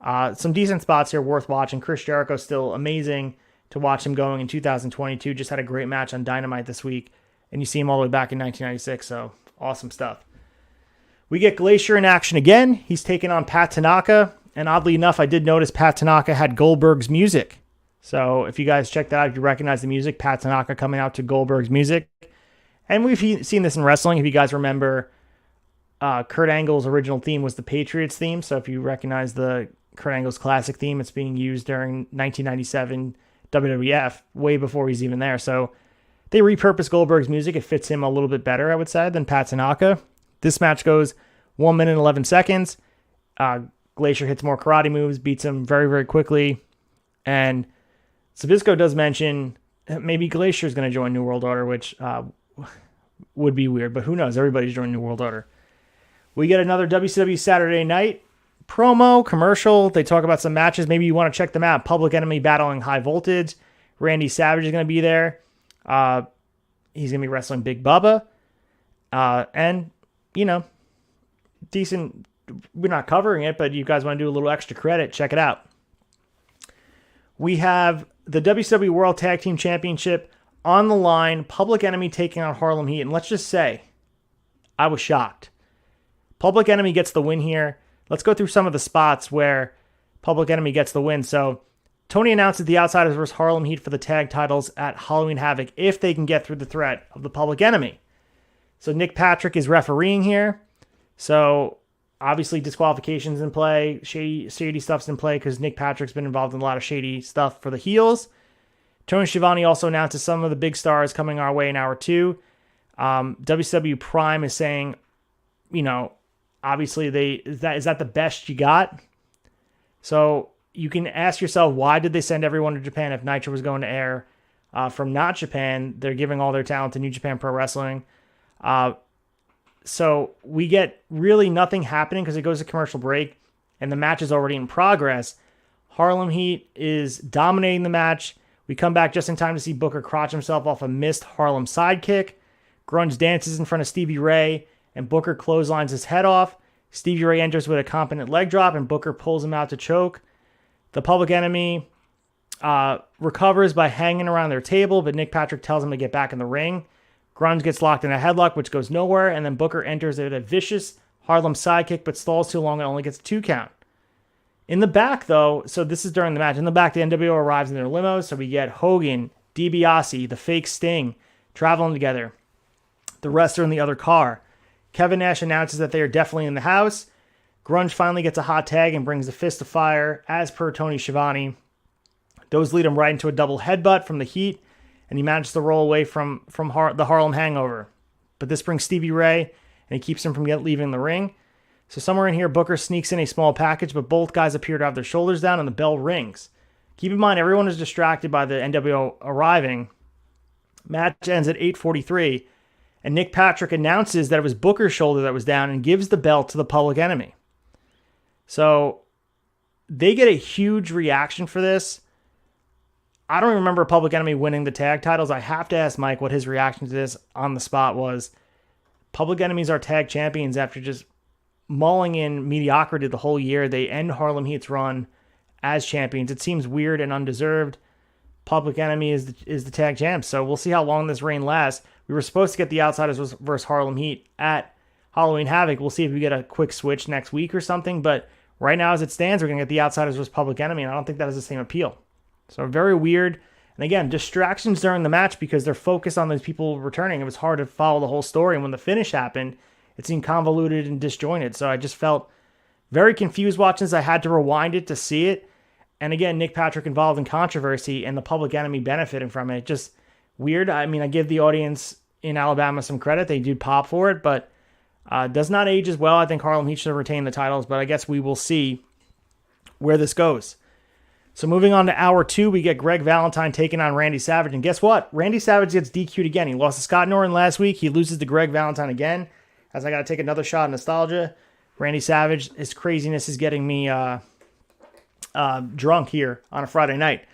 some decent spots here worth watching. Chris Jericho still amazing to watch him going in 2022. Just had a great match on Dynamite this week, and you see him all the way back in 1996. So awesome stuff. We get Glacier in action again. He's taking on Pat Tanaka, and oddly enough, I did notice Pat Tanaka had Goldberg's music. So if you guys check that out, if you recognize the music, Pat Tanaka coming out to Goldberg's music. And we've seen this in wrestling. If you guys remember, Kurt Angle's original theme was the Patriots theme. So if you recognize the Kurt Angle's classic theme, it's being used during 1997 WWF, way before he's even there. So they repurposed Goldberg's music. It fits him a little bit better, I would say, than Pat Tanaka. This match goes 1 minute and 11 seconds. Glacier hits more karate moves, beats him very, very quickly. And Zbyszko does mention maybe Glacier is going to join New World Order, which would be weird, but who knows? Everybody's joining New World Order. We get another WCW Saturday Night promo, commercial. They talk about some matches. Maybe you want to check them out. Public Enemy battling High Voltage. Randy Savage is going to be there. He's going to be wrestling Big Bubba. And, decent. We're not covering it, but you guys want to do a little extra credit, check it out. We have the WCW World Tag Team Championship on the line. Public Enemy taking on Harlem Heat. And let's just say, I was shocked. Public Enemy gets the win here. Let's go through some of the spots where Public Enemy gets the win. So, Tony announces the Outsiders versus Harlem Heat for the tag titles at Halloween Havoc if they can get through the threat of the Public Enemy. So, Nick Patrick is refereeing here. So, obviously, disqualifications in play. Shady stuff's in play because Nick Patrick's been involved in a lot of shady stuff for the heels. Tony Schiavone also announces some of the big stars coming our way in hour 2. WCW Prime is saying, obviously, is that the best you got? So you can ask yourself, why did they send everyone to Japan if Nitro was going to air from not Japan? They're giving all their talent to New Japan Pro Wrestling. So we get really nothing happening because it goes to commercial break and the match is already in progress. Harlem Heat is dominating the match. We come back just in time to see Booker crotch himself off a missed Harlem sidekick. Grunge dances in front of Stevie Ray and Booker clotheslines his head off. Stevie Ray enters with a competent leg drop and Booker pulls him out to choke. The Public Enemy recovers by hanging around their table, but Nick Patrick tells him to get back in the ring. Grunge gets locked in a headlock, which goes nowhere, and then Booker enters with a vicious Harlem sidekick, but stalls too long and only gets a 2 count. In the back, though, so this is during the match. In the back, the NWO arrives in their limos, so we get Hogan, DiBiase, the fake Sting, traveling together. The rest are in the other car. Kevin Nash announces that they are definitely in the house. Grunge finally gets a hot tag and brings the fist of fire, as per Tony Schiavone. Those lead him right into a double headbutt from the Heat, and he manages to roll away from the Harlem Hangover. But this brings Stevie Ray, and he keeps him from leaving the ring. So somewhere in here, Booker sneaks in a small package, but both guys appear to have their shoulders down, and the bell rings. Keep in mind, everyone is distracted by the NWO arriving. Match ends at 8:43, and Nick Patrick announces that it was Booker's shoulder that was down and gives the belt to the Public Enemy. So they get a huge reaction for this. I don't remember Public Enemy winning the tag titles. I have to ask Mike what his reaction to this on the spot was. Public Enemies are tag champions after just mauling in mediocrity the whole year. They end Harlem Heat's run as champions. It seems weird and undeserved. Public Enemy is the tag champ, so we'll see how long this reign lasts. We were supposed to get the Outsiders versus Harlem Heat at Halloween Havoc. We'll see if we get a quick switch next week or something, but right now as it stands, we're going to get the Outsiders versus Public Enemy, and I don't think that has the same appeal. So very weird. And again, distractions during the match because they're focused on those people returning. It was hard to follow the whole story, and when the finish happened, it seemed convoluted and disjointed. So I just felt very confused watching this. I had to rewind it to see it. And again, Nick Patrick involved in controversy and the Public Enemy benefiting from it. Just weird. I mean, I give the audience in Alabama some credit. They did pop for it, but does not age as well. I think Harlem Heat should have retained the titles, but I guess we will see where this goes. So moving on to hour 2, we get Greg Valentine taking on Randy Savage. And guess what? Randy Savage gets DQ'd again. He lost to Scott Norton last week. He loses to Greg Valentine again. As I got to take another shot of nostalgia. Randy Savage, his craziness is getting me drunk here on a Friday night.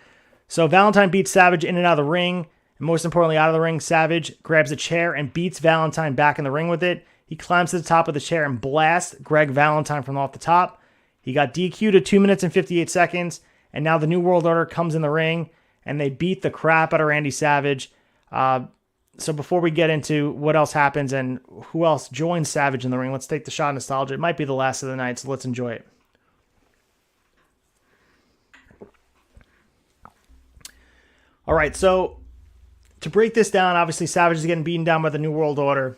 So Valentine beats Savage in and out of the ring. And most importantly, out of the ring, Savage grabs a chair and beats Valentine back in the ring with it. He climbs to the top of the chair and blasts Greg Valentine from off the top. He got DQ'd at 2 minutes and 58 seconds. And now the New World Order comes in the ring, and they beat the crap out of Randy Savage. So before we get into what else happens and who else joins Savage in the ring, let's take the shot of nostalgia. It might be the last of the night, so let's enjoy it. All right, so to break this down, obviously Savage is getting beaten down by the New World Order.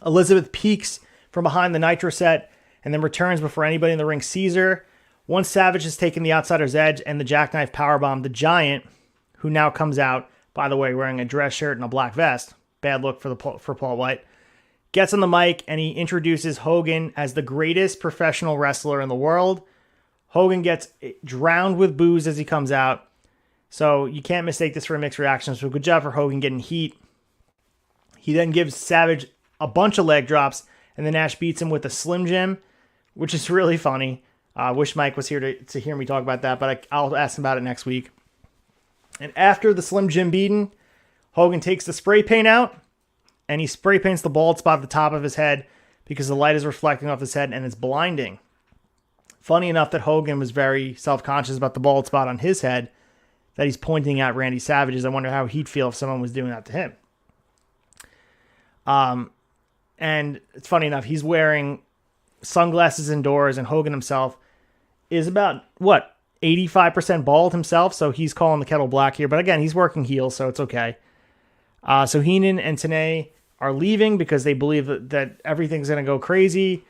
Elizabeth peeks from behind the Nitro set and then returns before anybody in the ring sees her. Once Savage has taken the Outsider's Edge and the Jackknife Powerbomb, the Giant, who now comes out, by the way, wearing a dress shirt and a black vest, bad look for Paul White, gets on the mic and he introduces Hogan as the greatest professional wrestler in the world. Hogan gets drowned with booze as he comes out, so you can't mistake this for a mixed reaction, so good job for Hogan getting heat. He then gives Savage a bunch of leg drops, and then Nash beats him with a Slim Jim, which is really funny. I wish Mike was here to hear me talk about that, but I'll ask him about it next week. And after the Slim Jim beating, Hogan takes the spray paint out, and he spray paints the bald spot at the top of his head because the light is reflecting off his head, and it's blinding. Funny enough that Hogan was very self-conscious about the bald spot on his head that he's pointing at Randy Savage's. I wonder how he'd feel if someone was doing that to him. And it's funny enough, he's wearing sunglasses indoors, and Hogan himself is about, 85% bald himself, so he's calling the kettle black here. But again, he's working heel, so it's okay. So Heenan and Tenay are leaving because they believe that everything's going to go crazy.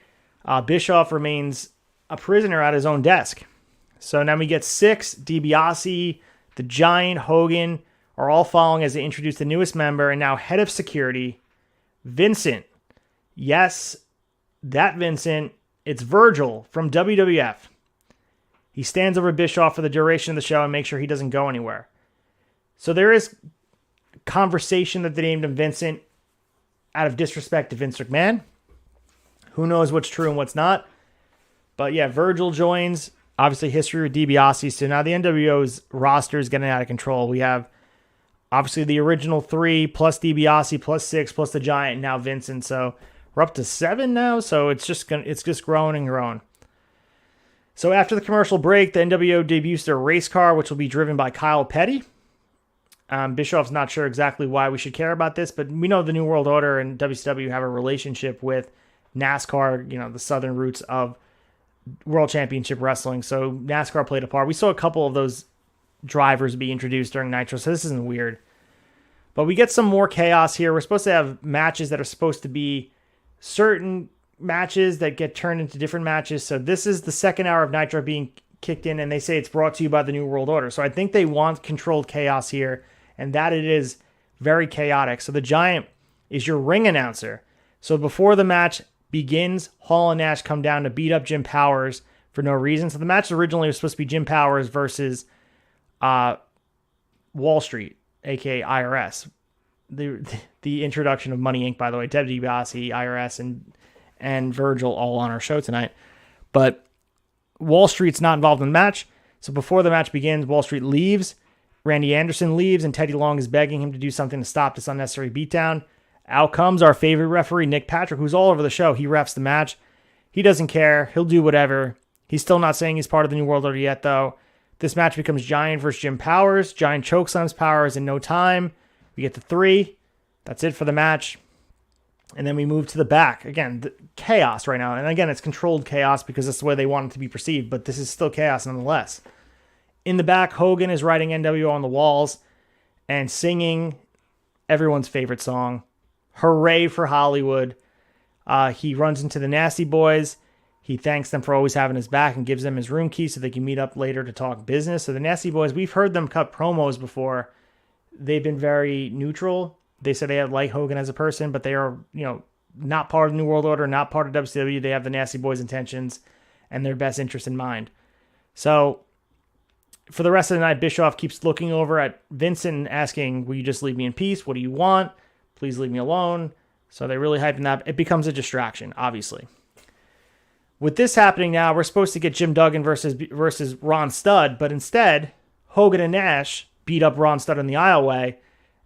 Bischoff remains a prisoner at his own desk. So now we get SYXX, DiBiase, the Giant, Hogan are all following as they introduce the newest member, and now head of security, Vincent. Yes, that Vincent. It's Virgil from WWF. He stands over Bischoff for the duration of the show and makes sure he doesn't go anywhere. So there is conversation that they named him Vincent out of disrespect to Vince McMahon. Who knows what's true and what's not. But yeah, Virgil joins. Obviously, history with DiBiase. So now the NWO's roster is getting out of control. We have obviously the original 3 plus DiBiase plus SYXX plus the Giant, and now Vincent. So we're up to 7 now. So it's just growing and growing. So after the commercial break, the NWO debuts their race car, which will be driven by Kyle Petty. Bischoff's not sure exactly why we should care about this, but we know the New World Order and WCW have a relationship with NASCAR, the southern roots of World Championship Wrestling. So NASCAR played a part. We saw a couple of those drivers be introduced during Nitro, so this isn't weird. But we get some more chaos here. We're supposed to have matches that are supposed to be certain matches that get turned into different matches. So this is the second hour of Nitro being kicked in, and they say it's brought to you by the New World Order. So I think they want controlled chaos here, and that it is very chaotic. So the Giant is your ring announcer. So before the match begins, Hall and Nash come down to beat up Jim Powers for no reason. So the match originally was supposed to be Jim Powers versus Wall Street, aka IRS. The introduction of Money Inc., by the way, Ted DiBiase, IRS, and Virgil all on our show tonight. But Wall Street's not involved in the match. So before the match begins, Wall Street leaves. Randy Anderson leaves, and Teddy Long is begging him to do something to stop this unnecessary beatdown. Out comes our favorite referee, Nick Patrick, who's all over the show. He refs the match. He doesn't care. He'll do whatever. He's still not saying he's part of the New World Order yet, though. This match becomes Giant versus Jim Powers. Giant chokeslams Powers in no time. We get the 3. That's it for the match. And then we move to the back. Again, chaos right now. And again, it's controlled chaos because that's the way they want it to be perceived, but this is still chaos nonetheless. In the back, Hogan is writing NWO on the walls and singing everyone's favorite song, Hooray for Hollywood. He runs into the Nasty Boys. He thanks them for always having his back and gives them his room key so they can meet up later to talk business. So the Nasty Boys, we've heard them cut promos before. They've been very neutral. They said they like Hogan as a person, but they are, not part of the New World Order, not part of WCW. They have the Nasty Boys' intentions and their best interest in mind. So for the rest of the night, Bischoff keeps looking over at Vincent and asking, will you just leave me in peace? What do you want? Please leave me alone. So they're really hyping that. It becomes a distraction, obviously. With this happening now, we're supposed to get Jim Duggan versus Ron Studd, but instead, Hogan and Nash beat up Ron Studd in the aisleway,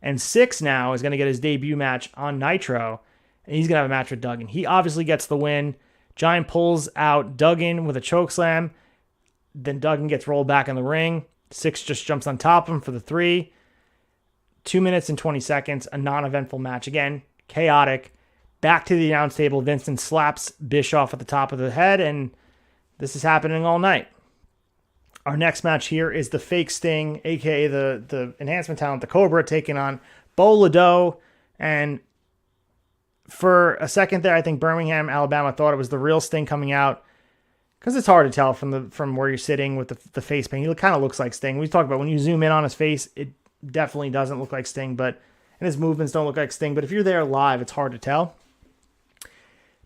and SYXX now is going to get his debut match on Nitro, and he's going to have a match with Duggan. He obviously gets the win. Giant pulls out Duggan with a chokeslam. Then Duggan gets rolled back in the ring. SYXX just jumps on top of him for the 3. 2 minutes and 20 seconds, a non-eventful match. Again, chaotic. Back to the announce table. Vincent slaps Bischoff at the top of the head, and this is happening all night. Our next match here is the fake Sting, a.k.a. the enhancement talent, the Cobra, taking on Bo Ladeau. And for a second there, I think Birmingham, Alabama thought it was the real Sting coming out, because it's hard to tell from where you're sitting with the face paint. He kind of looks like Sting. We talked about when you zoom in on his face, it definitely doesn't look like Sting, and his movements don't look like Sting. But if you're there live, it's hard to tell.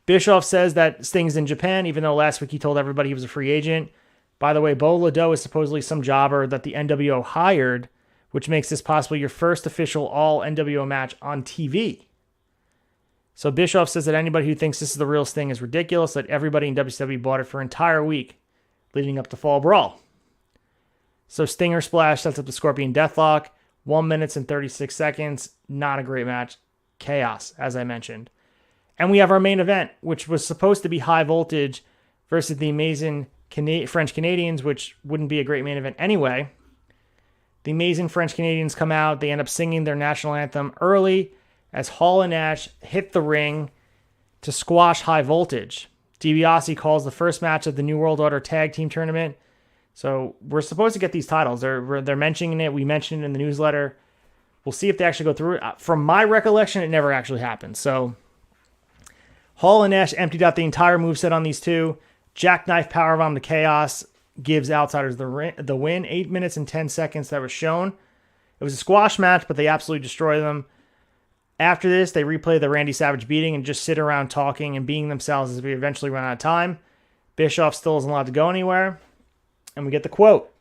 Bischoff says that Sting's in Japan, even though last week he told everybody he was a free agent. By the way, Bo Ladeau is supposedly some jobber that the NWO hired, which makes this possibly your first official all NWO match on TV. So Bischoff says that anybody who thinks this is the real Sting is ridiculous, that everybody in WCW bought it for an entire week leading up to Fall Brawl. So Stinger Splash sets up the Scorpion Deathlock. 1 minute and 36 seconds. Not a great match. Chaos, as I mentioned. And we have our main event, which was supposed to be High Voltage versus the amazing French Canadians, which wouldn't be a great main event anyway. The amazing French Canadians come out. They end up singing their national anthem early as Hall and Nash hit the ring to squash High Voltage. DiBiase calls the first match of the New World Order Tag Team Tournament. So we're supposed to get these titles. They're mentioning it. We mentioned it in the newsletter. We'll see if they actually go through it. From my recollection, it never actually happened. So Hall and Nash emptied out the entire moveset on these two. Jackknife Powerbomb to Chaos gives Outsiders the win. 8 minutes and 10 seconds that was shown. It was a squash match, but they absolutely destroy them. After this, they replay the Randy Savage beating and just sit around talking and being themselves as we eventually run out of time. Bischoff still isn't allowed to go anywhere. And we get the quote,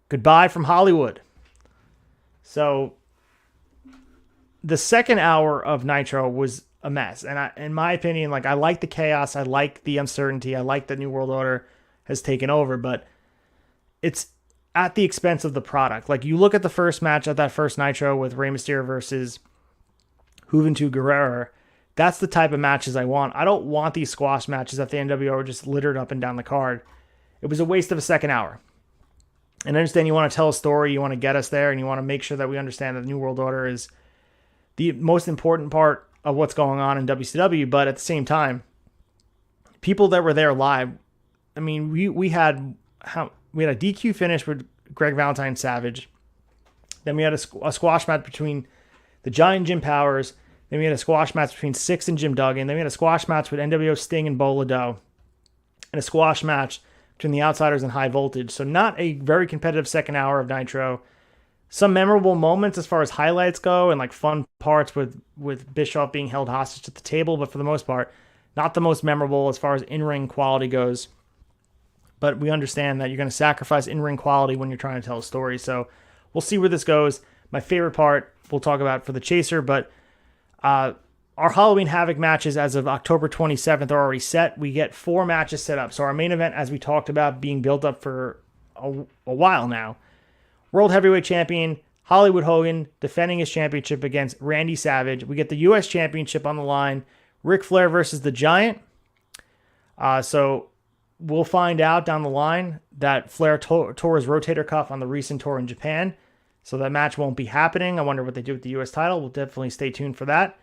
"Goodbye from Hollywood." So the second hour of Nitro was a mess. And in my opinion, like, I like the chaos. I like the uncertainty. I like that New World Order has taken over, but it's at the expense of the product. Like, you look at the first match at that first Nitro with Rey Mysterio versus JUVENTUD GUERRERA. That's the type of matches I want. I don't want these squash matches that the NWO are just littered up and down the card. It was a waste of a second hour. And I understand you want to tell a story, you want to get us there, and you want to make sure that we understand that the New World Order is the most important part of what's going on in WCW, but at the same time, people that were there live, I mean, we had a DQ finish with Greg Valentine Savage. Then we had a squash match between the Giant Jim Powers. Then we had a squash match between SYXX and Jim Duggan. Then we had a squash match with NWO Sting and Bo Ladeau. And a squash match between the Outsiders and High Voltage. So not a very competitive second hour of Nitro. Some memorable moments as far as highlights go and like fun parts with Bischoff being held hostage at the table, but for the most part, not the most memorable as far as in-ring quality goes. But we understand that you're going to sacrifice in-ring quality when you're trying to tell a story. So we'll see where this goes. My favorite part we'll talk about for the Chaser, but our Halloween Havoc matches as of October 27th are already set. We get 4 matches set up. So our main event, as we talked about, being built up for a while now. World Heavyweight Champion Hollywood Hogan defending his championship against Randy Savage. We get the U.S. Championship on the line. Ric Flair versus the Giant. So we'll find out down the line that Flair tore his rotator cuff on the recent tour in Japan. So that match won't be happening. I wonder what they do with the U.S. title. We'll definitely stay tuned for that.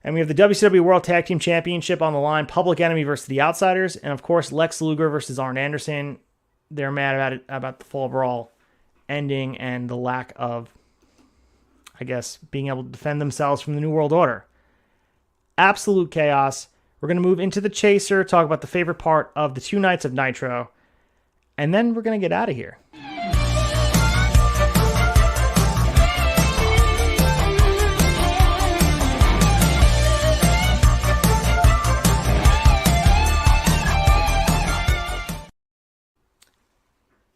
And we have the WCW World Tag Team Championship on the line. Public Enemy versus the Outsiders. And, of course, Lex Luger versus Arn Anderson. They're mad about the Fall Brawl ending and the lack of, I guess, being able to defend themselves from the New World Order. Absolute chaos. We're going to move into the Chaser, talk about the favorite part of the 2 nights of Nitro. And then we're going to get out of here.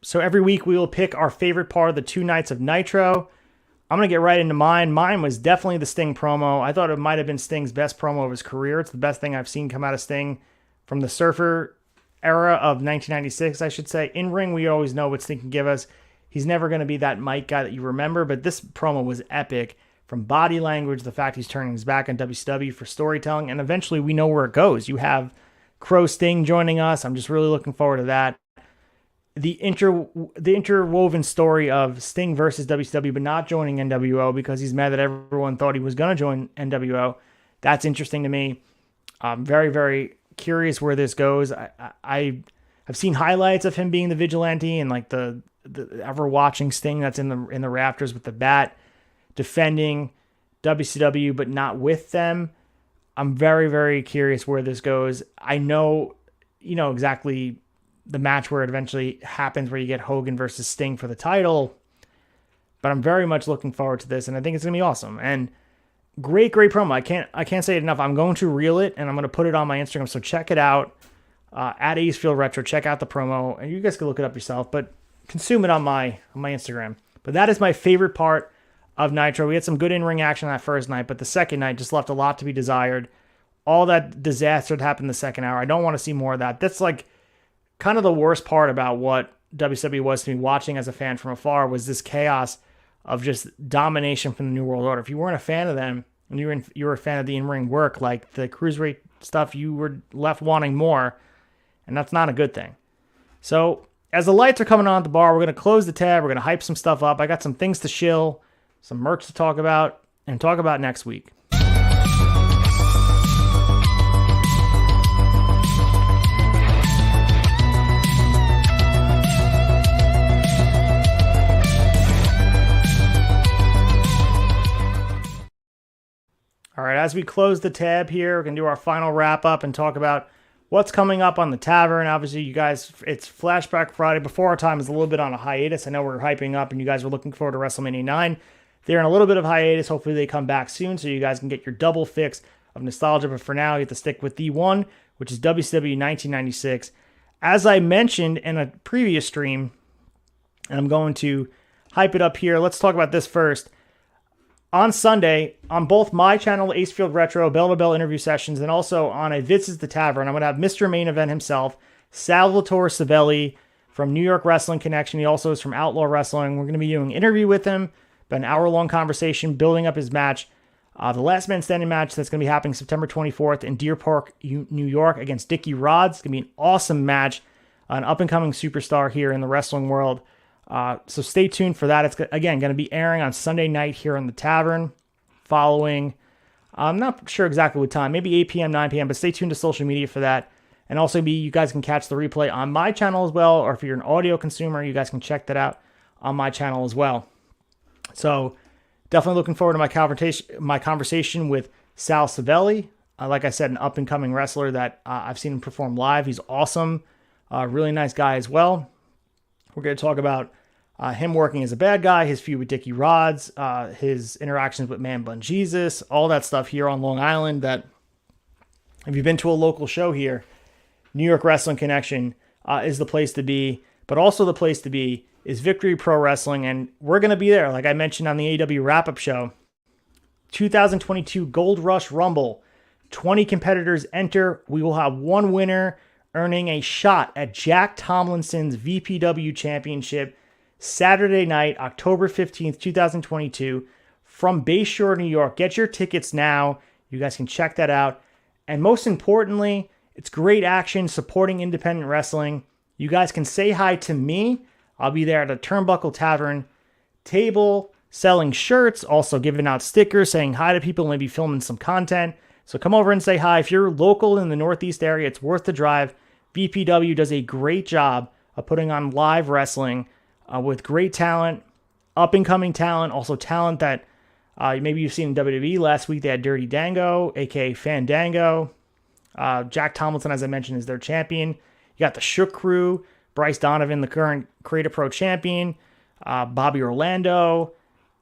So every week we will pick our favorite part of the 2 nights of Nitro. I'm going to get right into mine. Mine was definitely the Sting promo. I thought it might have been Sting's best promo of his career. It's the best thing I've seen come out of Sting from the Surfer era of 1996, I should say. In ring, we always know what Sting can give us. He's never going to be that Mike guy that you remember, but this promo was epic. From body language, the fact he's turning his back on WCW for storytelling, and eventually we know where it goes. You have Crow Sting joining us. I'm just really looking forward to that. The interwoven story of Sting versus WCW, but not joining NWO because he's mad that everyone thought he was going to join NWO. That's interesting to me. I'm very, very curious where this goes. I've seen highlights of him being the vigilante and like the ever watching Sting that's in the rafters with the bat, defending WCW, but not with them. I'm very, very curious where this goes. I know, exactly the match where it eventually happens where you get Hogan versus Sting for the title, but I'm very much looking forward to this, and I think it's going to be awesome. And great promo. I can't say it enough. I'm going to reel it, and I'm going to put it on my Instagram, so check it out, at Eastfield Retro. Check out the promo, and you guys can look it up yourself, but consume it on my Instagram. But that is my favorite part of Nitro. We had some good in-ring action that first night, but the second night just left a lot to be desired. All that disaster that happened the second hour, I don't want to see more of that. That's like kind of the worst part about what WCW was to me watching as a fan from afar was this chaos of just domination from the New World Order. If you weren't a fan of them and you were a fan of the in-ring work, like the Cruiserweight stuff, you were left wanting more, and that's not a good thing. So as the lights are coming on at the bar, we're going to close the tab. We're going to hype some stuff up. I got some things to shill, some merch to talk about, and talk about next week. All right, as we close the tab here, we're going to do our final wrap-up and talk about what's coming up on the Tavern. Obviously, you guys, it's Flashback Friday. Before our time is a little bit on a hiatus. I know we're hyping up, and you guys were looking forward to WrestleMania 9. They're in a little bit of hiatus. Hopefully, they come back soon so you guys can get your double fix of nostalgia. But for now, you have to stick with the one, which is WCW 1996. As I mentioned in a previous stream, and I'm going to hype it up here. Let's talk about this first. On Sunday, on both my channel, Acefield Retro, Bell to Bell interview sessions, and also on a This is the Tavern, I'm going to have Mr. Main Event himself, Salvatore Savelli from New York Wrestling Connection. He also is from Outlaw Wrestling. We're going to be doing an interview with him, about an hour-long conversation, building up his match. The Last Man Standing match that's going to be happening September 24th in Deer Park, New York, against Dickie Rods. It's going to be an awesome match, an up-and-coming superstar here in the wrestling world. So stay tuned for that. It's, again, going to be airing on Sunday night here in the Tavern following, I'm not sure exactly what time, maybe 8 p.m., 9 p.m., but stay tuned to social media for that. And also, you guys can catch the replay on my channel as well, or if you're an audio consumer, you guys can check that out on my channel as well. So definitely looking forward to my conversation with Sal Savelli. Like I said, an up-and-coming wrestler that I've seen him perform live. He's awesome. Really nice guy as well. We're going to talk about him working as a bad guy, his feud with Dickie Rods, his interactions with Man Bun Jesus, all that stuff here on Long Island. That if you've been to a local show here, New York Wrestling Connection is the place to be. But also the place to be is Victory Pro Wrestling, and we're going to be there. Like I mentioned on the AEW wrap-up show, 2022 Gold Rush Rumble. 20 competitors enter. We will have one winner earning a shot at Jack Tomlinson's VPW Championship Saturday night, October 15th, 2022, from Bayshore, New York. Get your tickets now. You guys can check that out. And most importantly, it's great action supporting independent wrestling. You guys can say hi to me. I'll be there at the Turnbuckle Tavern table selling shirts, also giving out stickers, saying hi to people, maybe filming some content. So come over and say hi. If you're local in the Northeast area, it's worth the drive. VPW does a great job of putting on live wrestling with great talent, up-and-coming talent, also talent that maybe you've seen in WWE. Last week they had Dirty Dango, a.k.a. Fandango. Jack Tomlinson, as I mentioned, is their champion. You got the Shook Crew, Bryce Donovan, the current Creative Pro champion, Bobby Orlando,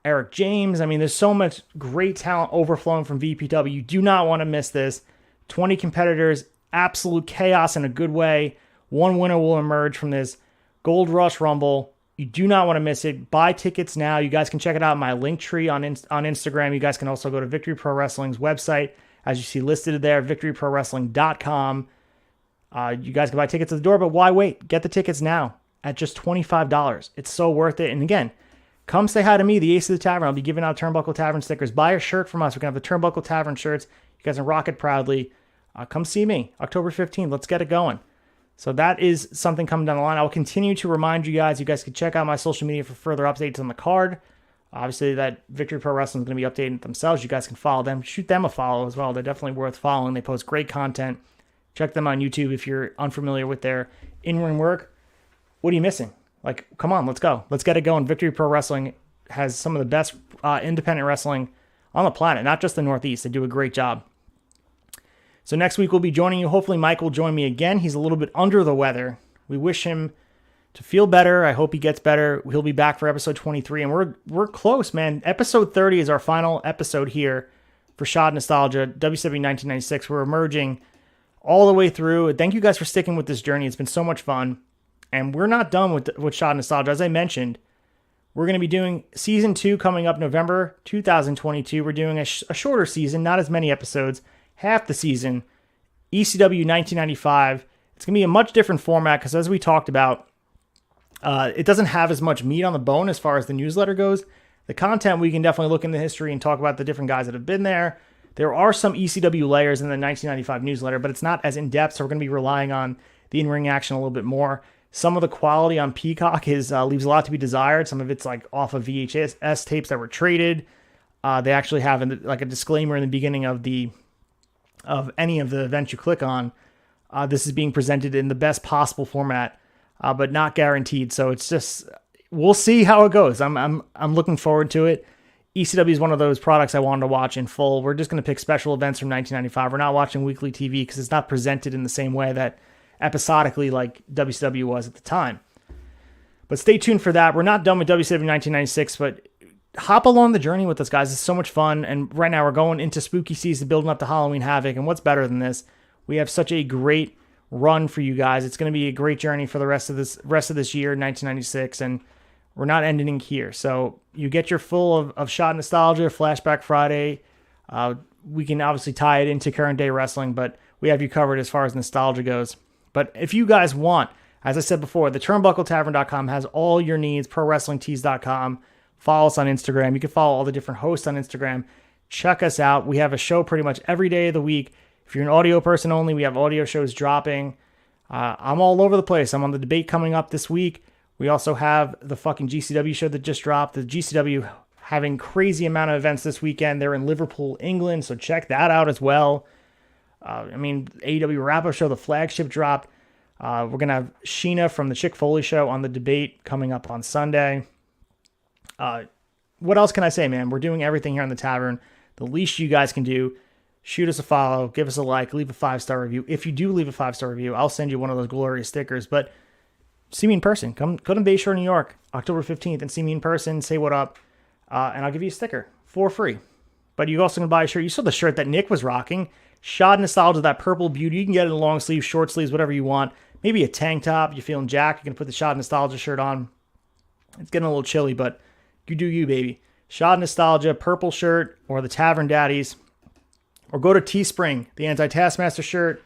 Eric James. I mean, there's so much great talent overflowing from VPW. You do not want to miss this. 20 competitors, absolute chaos in a good way. One winner will emerge from this Gold Rush Rumble. You do not want to miss it. Buy tickets now. You guys can check it out in my link tree on Instagram. You guys can also go to Victory Pro Wrestling's website, as you see listed there, victoryprowrestling.com. You guys can buy tickets at the door, but why wait? Get the tickets now at just $25. It's so worth it. And again, come say hi to me, the Ace of the Tavern. I'll be giving out Turnbuckle Tavern stickers. Buy a shirt from us. We're going to have the Turnbuckle Tavern shirts. You guys can rock it proudly. Come see me, October 15th. Let's get it going. So that is something coming down the line. I will continue to remind you guys. You guys can check out my social media for further updates on the card. Obviously, that Victory Pro Wrestling is going to be updating it themselves. You guys can follow them. Shoot them a follow as well. They're definitely worth following. They post great content. Check them on YouTube if you're unfamiliar with their in-ring work. What are you missing? Like, come on, let's go. Let's get it going. Victory Pro Wrestling has some of the best independent wrestling on the planet, not just the Northeast. They do a great job. So next week we'll be joining you. Hopefully Mike will join me again. He's a little bit under the weather. We wish him to feel better. I hope he gets better. He'll be back for episode 23, and we're close, man. Episode 30 is our final episode here for Shot Nostalgia, WCW 1996. We're emerging all the way through. Thank you guys for sticking with this journey. It's been so much fun. And we're not done with Shot Nostalgia. As I mentioned, we're going to be doing Season 2 coming up November 2022. We're doing a shorter season, not as many episodes, half the season, ECW 1995, It's going to be a much different format because, as we talked about, it doesn't have as much meat on the bone as far as the newsletter goes. The content, we can definitely look into history and talk about the different guys that have been there. There are some ECW layers in the 1995 newsletter, but it's not as in-depth, so we're going to be relying on the in-ring action a little bit more. Some of the quality on Peacock leaves a lot to be desired. Some of it's like off of VHS tapes that were traded. They actually have a disclaimer in the beginning of any of the events you click on. This is being presented in the best possible format, but not guaranteed. So it's just, we'll see how it goes. I'm looking forward to it. ECW is one of those products I wanted to watch in full. We're just going to pick special events from 1995. We're not watching weekly TV because it's not presented in the same way that episodically like WCW was at the time. But stay tuned for that. We're not done with WCW 1996, but hop along the journey with us, guys. It's so much fun. And right now we're going into spooky season, building up to Halloween Havoc. And what's better than this? We have such a great run for you guys. It's going to be a great journey for the rest of this year, 1996. And we're not ending here. So you get your full of shot nostalgia, Flashback Friday. We can obviously tie it into current day wrestling, but we have you covered as far as nostalgia goes. But if you guys want, as I said before, the turnbuckletavern.com has all your needs, prowrestlingtees.com. Follow us on Instagram. You can follow all the different hosts on Instagram. Check us out. We have a show pretty much every day of the week. If you're an audio person only, we have audio shows dropping. I'm all over the place. I'm on the debate coming up this week. We also have the fucking GCW show that just dropped. The GCW having crazy amount of events this weekend. They're in Liverpool, England, so check that out as well. AEW wrap-up show, the flagship dropped. We're going to have Sheena from the Chick Foley show on the debate coming up on Sunday. What else can I say, man? We're doing everything here on the tavern. The least you guys can do, shoot us a follow, give us a like, leave a 5-star review. If you do leave a 5-star review, I'll send you one of those glorious stickers. But see me in person. Come to Bayshore, New York, October 15th, and see me in person. Say what up, and I'll give you a sticker for free. But you also can buy a shirt. You saw the shirt that Nick was rocking. Shot Nostalgia, that purple beauty. You can get it in long sleeves, short sleeves, whatever you want. Maybe a tank top. You're feeling jacked. You can put the Shot Nostalgia shirt on. It's getting a little chilly, but you do you, baby. Shot Nostalgia, purple shirt, or the Tavern Daddies. Or go to Teespring, the Anti-Taskmaster shirt.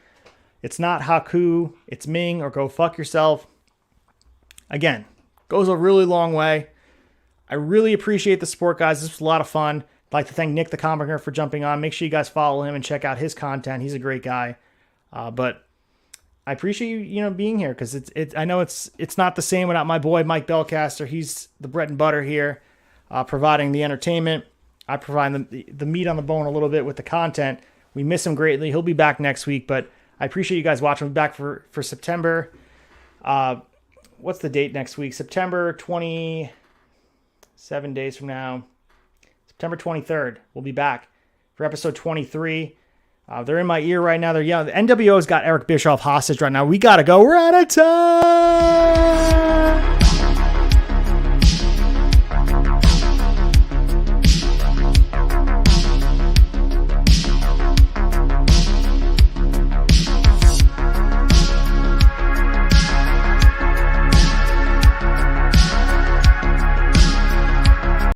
It's not Haku, it's Ming, or go fuck yourself. Again, goes a really long way. I really appreciate the support, guys. This was a lot of fun. I'd like to thank Nick the Comicer for jumping on. Make sure you guys follow him and check out his content. He's a great guy. But I appreciate you being here because I know it's not the same without my boy Mike Belcaster. He's the bread and butter here, providing the entertainment. I provide the meat on the bone a little bit with the content. We miss him greatly. He'll be back next week, but I appreciate you guys watching. We'll be back for September. What's the date next week? September 27 days from now. September 23rd. We'll be back for episode 23. They're in my ear right now. They're yelling. The NWO's got Eric Bischoff hostage right now. We got to go. We're out of time.